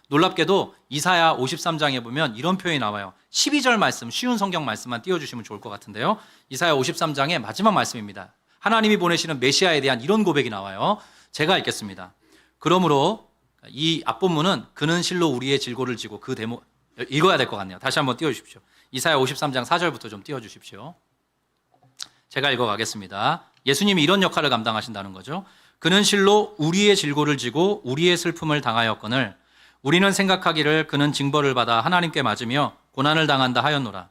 놀랍게도 이사야 53장에 보면 이런 표현이 나와요. 12절 말씀, 쉬운 성경 말씀만 띄워주시면 좋을 것 같은데요. 이사야 53장의 마지막 말씀입니다. 하나님이 보내시는 메시아에 대한 이런 고백이 나와요. 제가 읽겠습니다. 그러므로 이 앞본문은 그는 실로 우리의 질고를 지고 그 대목 읽어야 될 것 같네요. 다시 한번 띄워주십시오. 이사야 53장 4절부터 좀 띄워주십시오. 제가 읽어가겠습니다. 예수님이 이런 역할을 감당하신다는 거죠. 그는 실로 우리의 질고를 지고 우리의 슬픔을 당하였거늘 우리는 생각하기를 그는 징벌을 받아 하나님께 맞으며 고난을 당한다 하였노라.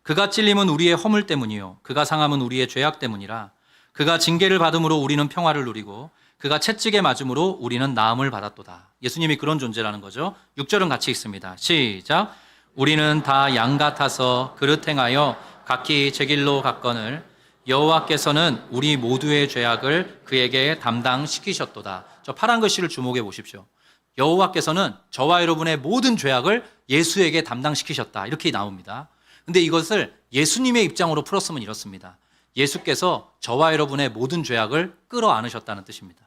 그가 찔림은 우리의 허물 때문이요 그가 상함은 우리의 죄악 때문이라. 그가 징계를 받음으로 우리는 평화를 누리고 그가 채찍에 맞음으로 우리는 나음을 받았도다. 예수님이 그런 존재라는 거죠. 6절은 같이 읽습니다. 시작. 우리는 다 양 같아서 그릇 행하여 각기 제 길로 갔거늘 여호와께서는 우리 모두의 죄악을 그에게 담당시키셨도다. 저 파란 글씨를 주목해 보십시오. 여호와께서는 저와 여러분의 모든 죄악을 예수에게 담당시키셨다. 이렇게 나옵니다. 근데 이것을 예수님의 입장으로 풀었으면 이렇습니다. 예수께서 저와 여러분의 모든 죄악을 끌어안으셨다는 뜻입니다.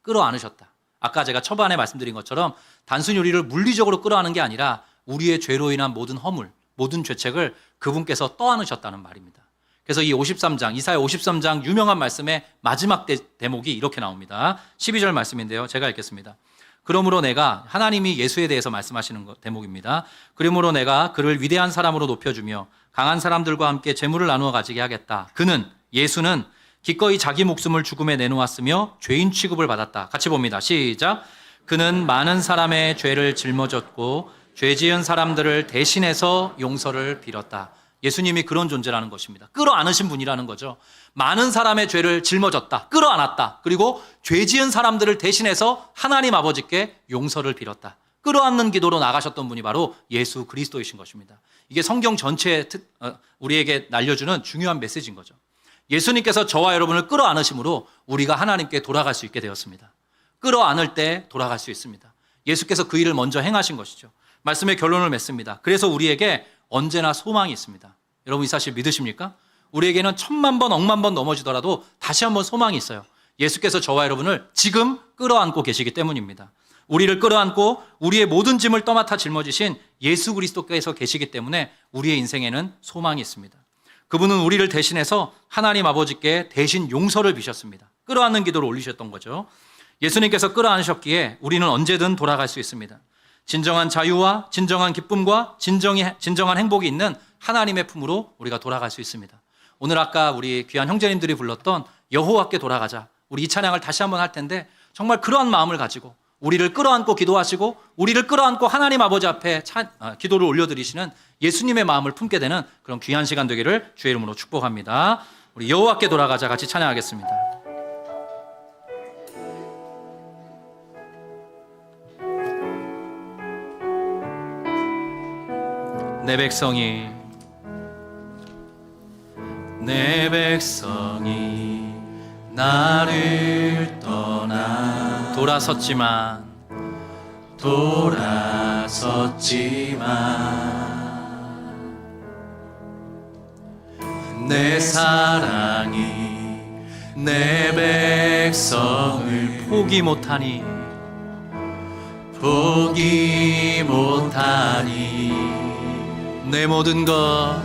끌어안으셨다. 아까 제가 초반에 말씀드린 것처럼 단순히 우리를 물리적으로 끌어안은 게 아니라 우리의 죄로 인한 모든 허물, 모든 죄책을 그분께서 떠안으셨다는 말입니다. 그래서 이 53장, 이사야 53장 유명한 말씀의 마지막 대목이 이렇게 나옵니다. 12절 말씀인데요. 제가 읽겠습니다. 그러므로 내가, 하나님이 예수에 대해서 말씀하시는 대목입니다. 그러므로 내가 그를 위대한 사람으로 높여주며 강한 사람들과 함께 재물을 나누어 가지게 하겠다. 그는, 예수는 기꺼이 자기 목숨을 죽음에 내놓았으며 죄인 취급을 받았다. 같이 봅니다. 시작. 그는 많은 사람의 죄를 짊어졌고 죄 지은 사람들을 대신해서 용서를 빌었다. 예수님이 그런 존재라는 것입니다. 끌어안으신 분이라는 거죠. 많은 사람의 죄를 짊어졌다. 끌어안았다. 그리고 죄 지은 사람들을 대신해서 하나님 아버지께 용서를 빌었다. 끌어안는 기도로 나가셨던 분이 바로 예수 그리스도이신 것입니다. 이게 성경 전체에 우리에게 날려주는 중요한 메시지인 거죠. 예수님께서 저와 여러분을 끌어안으심으로 우리가 하나님께 돌아갈 수 있게 되었습니다. 끌어안을 때 돌아갈 수 있습니다. 예수께서 그 일을 먼저 행하신 것이죠. 말씀의 결론을 맺습니다. 그래서 우리에게 언제나 소망이 있습니다. 여러분 이 사실 믿으십니까? 우리에게는 1000만 번, 억만 번 넘어지더라도 다시 한번 소망이 있어요. 예수께서 저와 여러분을 지금 끌어안고 계시기 때문입니다. 우리를 끌어안고 우리의 모든 짐을 떠맡아 짊어지신 예수 그리스도께서 계시기 때문에 우리의 인생에는 소망이 있습니다. 그분은 우리를 대신해서 하나님 아버지께 대신 용서를 비셨습니다. 끌어안는 기도를 올리셨던 거죠. 예수님께서 끌어안으셨기에 우리는 언제든 돌아갈 수 있습니다. 진정한 자유와 진정한 기쁨과 진정한 행복이 있는 하나님의 품으로 우리가 돌아갈 수 있습니다. 오늘 아까 우리 귀한 형제님들이 불렀던 여호와께 돌아가자. 우리 이 찬양을 다시 한번 할 텐데 정말 그러한 마음을 가지고 우리를 끌어안고 기도하시고 우리를 끌어안고 하나님 아버지 앞에 기도를 올려드리시는 예수님의 마음을 품게 되는 그런 귀한 시간 되기를 주의 이름으로 축복합니다. 우리 여호와께 돌아가자 같이 찬양하겠습니다. 내 백성이 나를 떠나 돌아섰지만 내 사랑이 내 백성을 포기 못하니 내 모든 것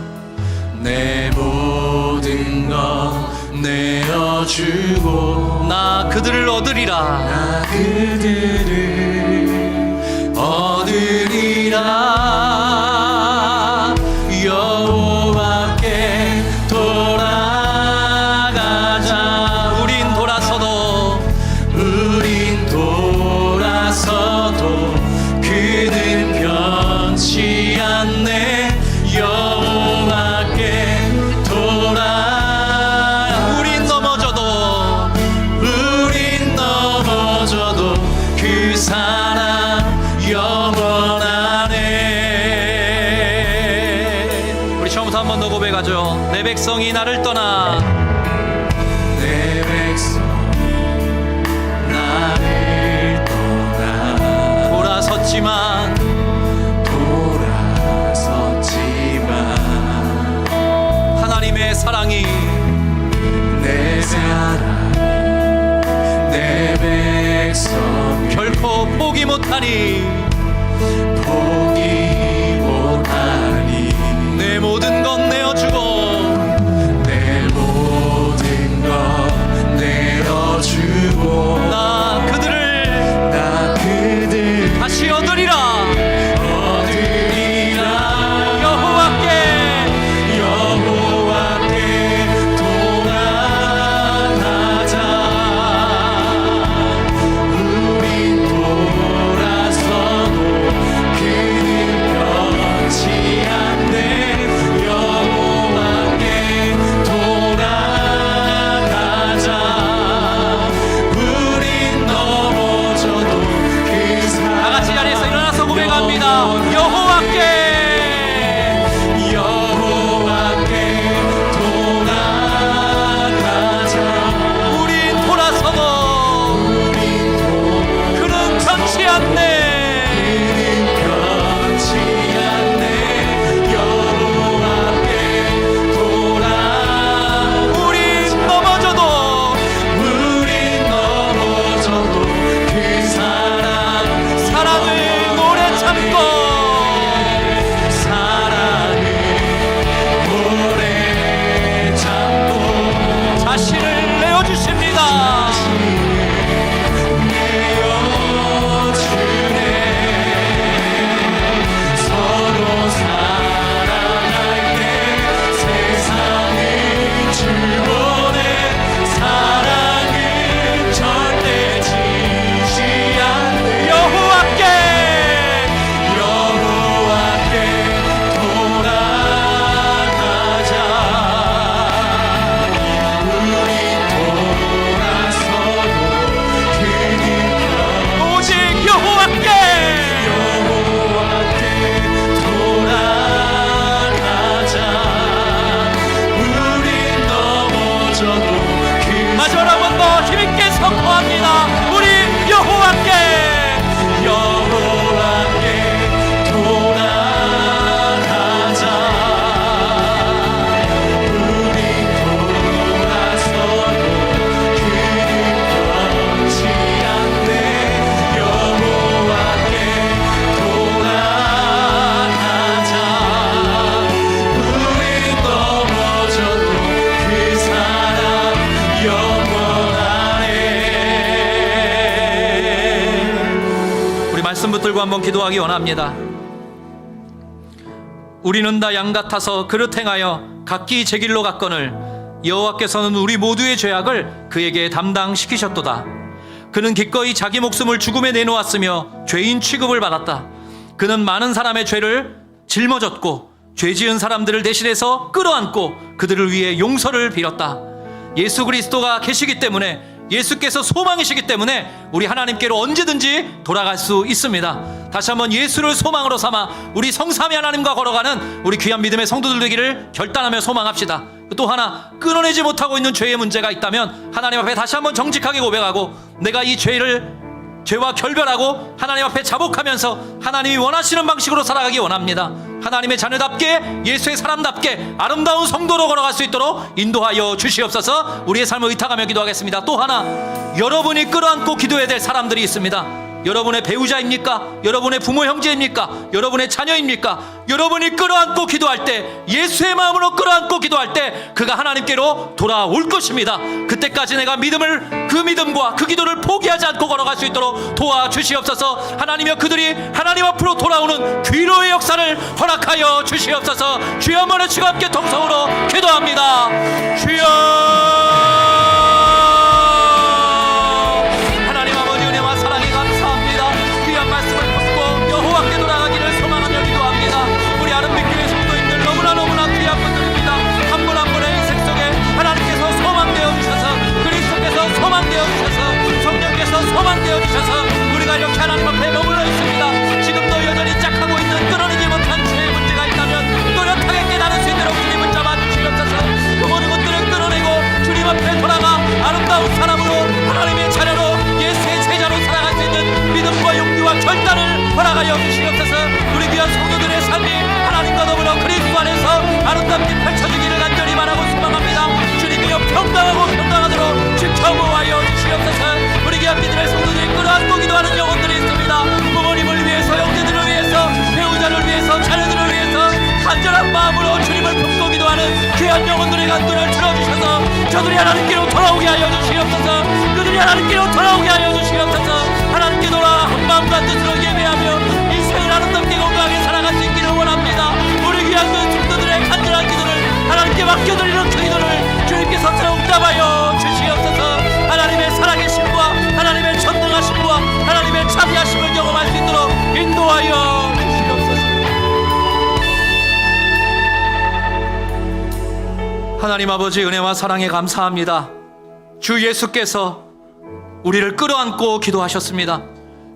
내어주고 나 그들을 얻으리라 여호와께 돌아가자. 우린 돌아서도 그는 변치 않네. 여호와께 우린 넘어져도 그 사랑 영원하네. 우리 처음부터 한 번 더 고백하죠. 내 백성이 나를 떠나 돌아섰지만 하나님의 사랑이 내 백성 결코 포기 못하니 내 모든 것 내어주고 나 그들을 다시 얻으리라. 여호와께 한번 기도하기 원합니다. 우리는 다 양 같아서 그릇 행하여 각기 제 길로 갔거늘 여호와께서는 우리 모두의 죄악을 그에게 담당시키셨도다. 그는 기꺼이 자기 목숨을 죽음에 내놓았으며 죄인 취급을 받았다. 그는 많은 사람의 죄를 짊어졌고 죄 지은 사람들을 대신해서 끌어안고 그들을 위해 용서를 빌었다. 예수 그리스도가 계시기 때문에, 예수께서 소망이시기 때문에 우리 하나님께로 언제든지 돌아갈 수 있습니다. 다시 한번 예수를 소망으로 삼아 우리 성삼위 하나님과 걸어가는 우리 귀한 믿음의 성도들 되기를 결단하며 소망합시다. 또 하나, 끊어내지 못하고 있는 죄의 문제가 있다면 하나님 앞에 다시 한번 정직하게 고백하고 내가 이 죄와 결별하고 하나님 앞에 자복하면서 하나님이 원하시는 방식으로 살아가기 원합니다. 하나님의 자녀답게, 예수의 사람답게 아름다운 성도로 걸어갈 수 있도록 인도하여 주시옵소서. 우리의 삶을 의탁하며 기도하겠습니다. 또 하나, 여러분이 끌어안고 기도해야 될 사람들이 있습니다. 여러분의 배우자입니까? 여러분의 부모 형제입니까? 여러분의 자녀입니까? 여러분이 끌어안고 기도할 때, 예수의 마음으로 끌어안고 기도할 때 그가 하나님께로 돌아올 것입니다. 그때까지 내가 그 믿음과 그 기도를 포기하지 않고 걸어갈 수 있도록 도와주시옵소서. 하나님이여, 그들이 하나님 앞으로 돌아오는 귀로의 역사를 허락하여 주시옵소서. 주여, 한번 외치고 함께 통성으로 기도합니다. 주여, 소망되어 주셔서 우리가 이렇게 하나님 앞에 머물러 있습니다. 지금도 여전히 짝하고 있는 끊어내지 못한 죄의 문제가 있다면 또렷하게 깨달을 수 있도록 주님을 잡아주시옵소서. 그 모든 것들을 끊어내고 주님 앞에 돌아가 아름다운 사람으로, 하나님의 자녀로, 예수의 제자로 살아갈 수 있는 믿음과 용기와 결단을 허락하여 주시옵소서. 우리 귀한 성도들의 삶이 하나님과 더불어 그리스도 안에서 아름답게 펼쳐지기를 간절히 바라고 소망합니다. 주님이여, 평강하도록 지켜보아여 주시옵소서. 우리 귀한 믿음의 성도들이 끌어안고 기도하는 영혼들이 있습니다. 부모님을 위해서, 형제들을 위해서, 배우자를 위해서, 자녀들을 위해서 간절한 마음으로 주님을 품고 기도하는 귀한 영혼들의 간구를 들어주셔서 저들이 하나님께로 돌아오게 하여 주시옵소서. 그들이 하나님께로 돌아오게 하여 주시옵소서. 하나님께 돌아 한마음과 뜻으로 예배하며 인생을 아름답게 건강하게 살아갈 수 있기를 원합니다. 우리 귀한 성도들의 간절한 기도를 하나님께 맡겨드리는 그 기도를 주님께서 응답하여 주시옵소서. 하나님의 살아계심과 하나님의 전능하심과 하나님의 자비하심을 경험할 수 있도록 인도하여 주시옵소서. 하나님 아버지, 은혜와 사랑에 감사합니다. 주 예수께서 우리를 끌어안고 기도하셨습니다.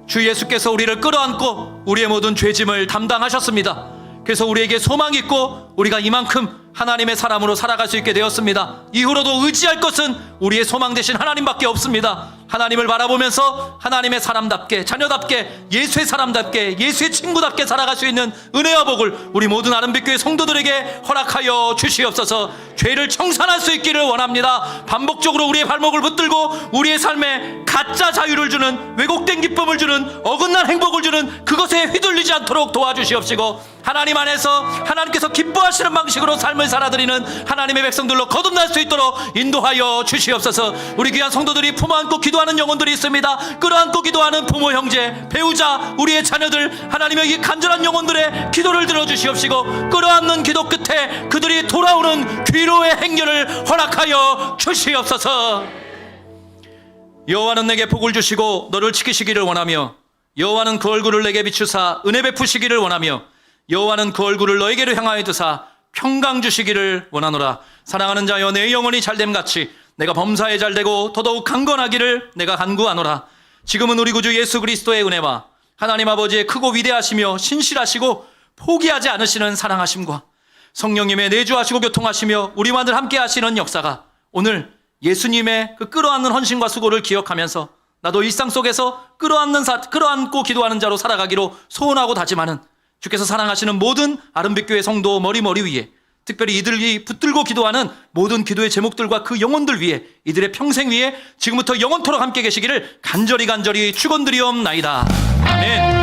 주 예수께서 우리를 끌어안고 우리의 모든 죄짐을 담당하셨습니다. 그래서 우리에게 소망이 있고 우리가 이만큼 하나님의 사람으로 살아갈 수 있게 되었습니다. 이후로도 의지할 것은 우리의 소망 되신 하나님밖에 없습니다. 하나님을 바라보면서 하나님의 사람답게, 자녀답게, 예수의 사람답게, 예수의 친구답게 살아갈 수 있는 은혜와 복을 우리 모든 아름빛교회 성도들에게 허락하여 주시옵소서. 죄를 청산할 수 있기를 원합니다. 반복적으로 우리의 발목을 붙들고 우리의 삶에 가짜 자유를 주는, 왜곡된 기쁨을 주는, 어긋난 행복을 주는 그것에 휘둘리지 않도록 도와주시옵시고, 하나님 안에서 하나님께서 기뻐하시는 방식으로 삶을 살아드리는 하나님의 백성들로 거듭날 수 있도록 인도하여 주시옵소서. 우리 귀한 성도들이 품어 안고 기도하는 영혼들이 있습니다. 끌어안고 기도하는 부모, 형제, 배우자, 우리의 자녀들, 하나님의 이 간절한 영혼들의 기도를 들어주시옵시고, 끌어안는 기도 끝에 그들이 돌아오는 귀로의 행렬을 허락하여 주시옵소서. 여호와는 내게 복을 주시고 너를 지키시기를 원하며, 여호와는 그 얼굴을 내게 비추사 은혜 베푸시기를 원하며, 여호와는 그 얼굴을 너에게로 향하여 두사 평강 주시기를 원하노라. 사랑하는 자여, 내 영혼이 잘됨같이 내가 범사에 잘되고 더더욱 강건하기를 내가 간구하노라. 지금은 우리 구주 예수 그리스도의 은혜와 하나님 아버지의 크고 위대하시며 신실하시고 포기하지 않으시는 사랑하심과 성령님의 내주하시고 교통하시며 우리만을 함께 하시는 역사가 오늘 예수님의 그 끌어안는 헌신과 수고를 기억하면서 나도 일상 속에서 끌어안고 기도하는 자로 살아가기로 소원하고 다짐하는 주께서 사랑하시는 모든 아름빛교회 성도 머리 위에, 특별히 이들이 붙들고 기도하는 모든 기도의 제목들과 그 영혼들 위에, 이들의 평생 위에 지금부터 영원토록 함께 계시기를 간절히 축원드리옵나이다. 아멘.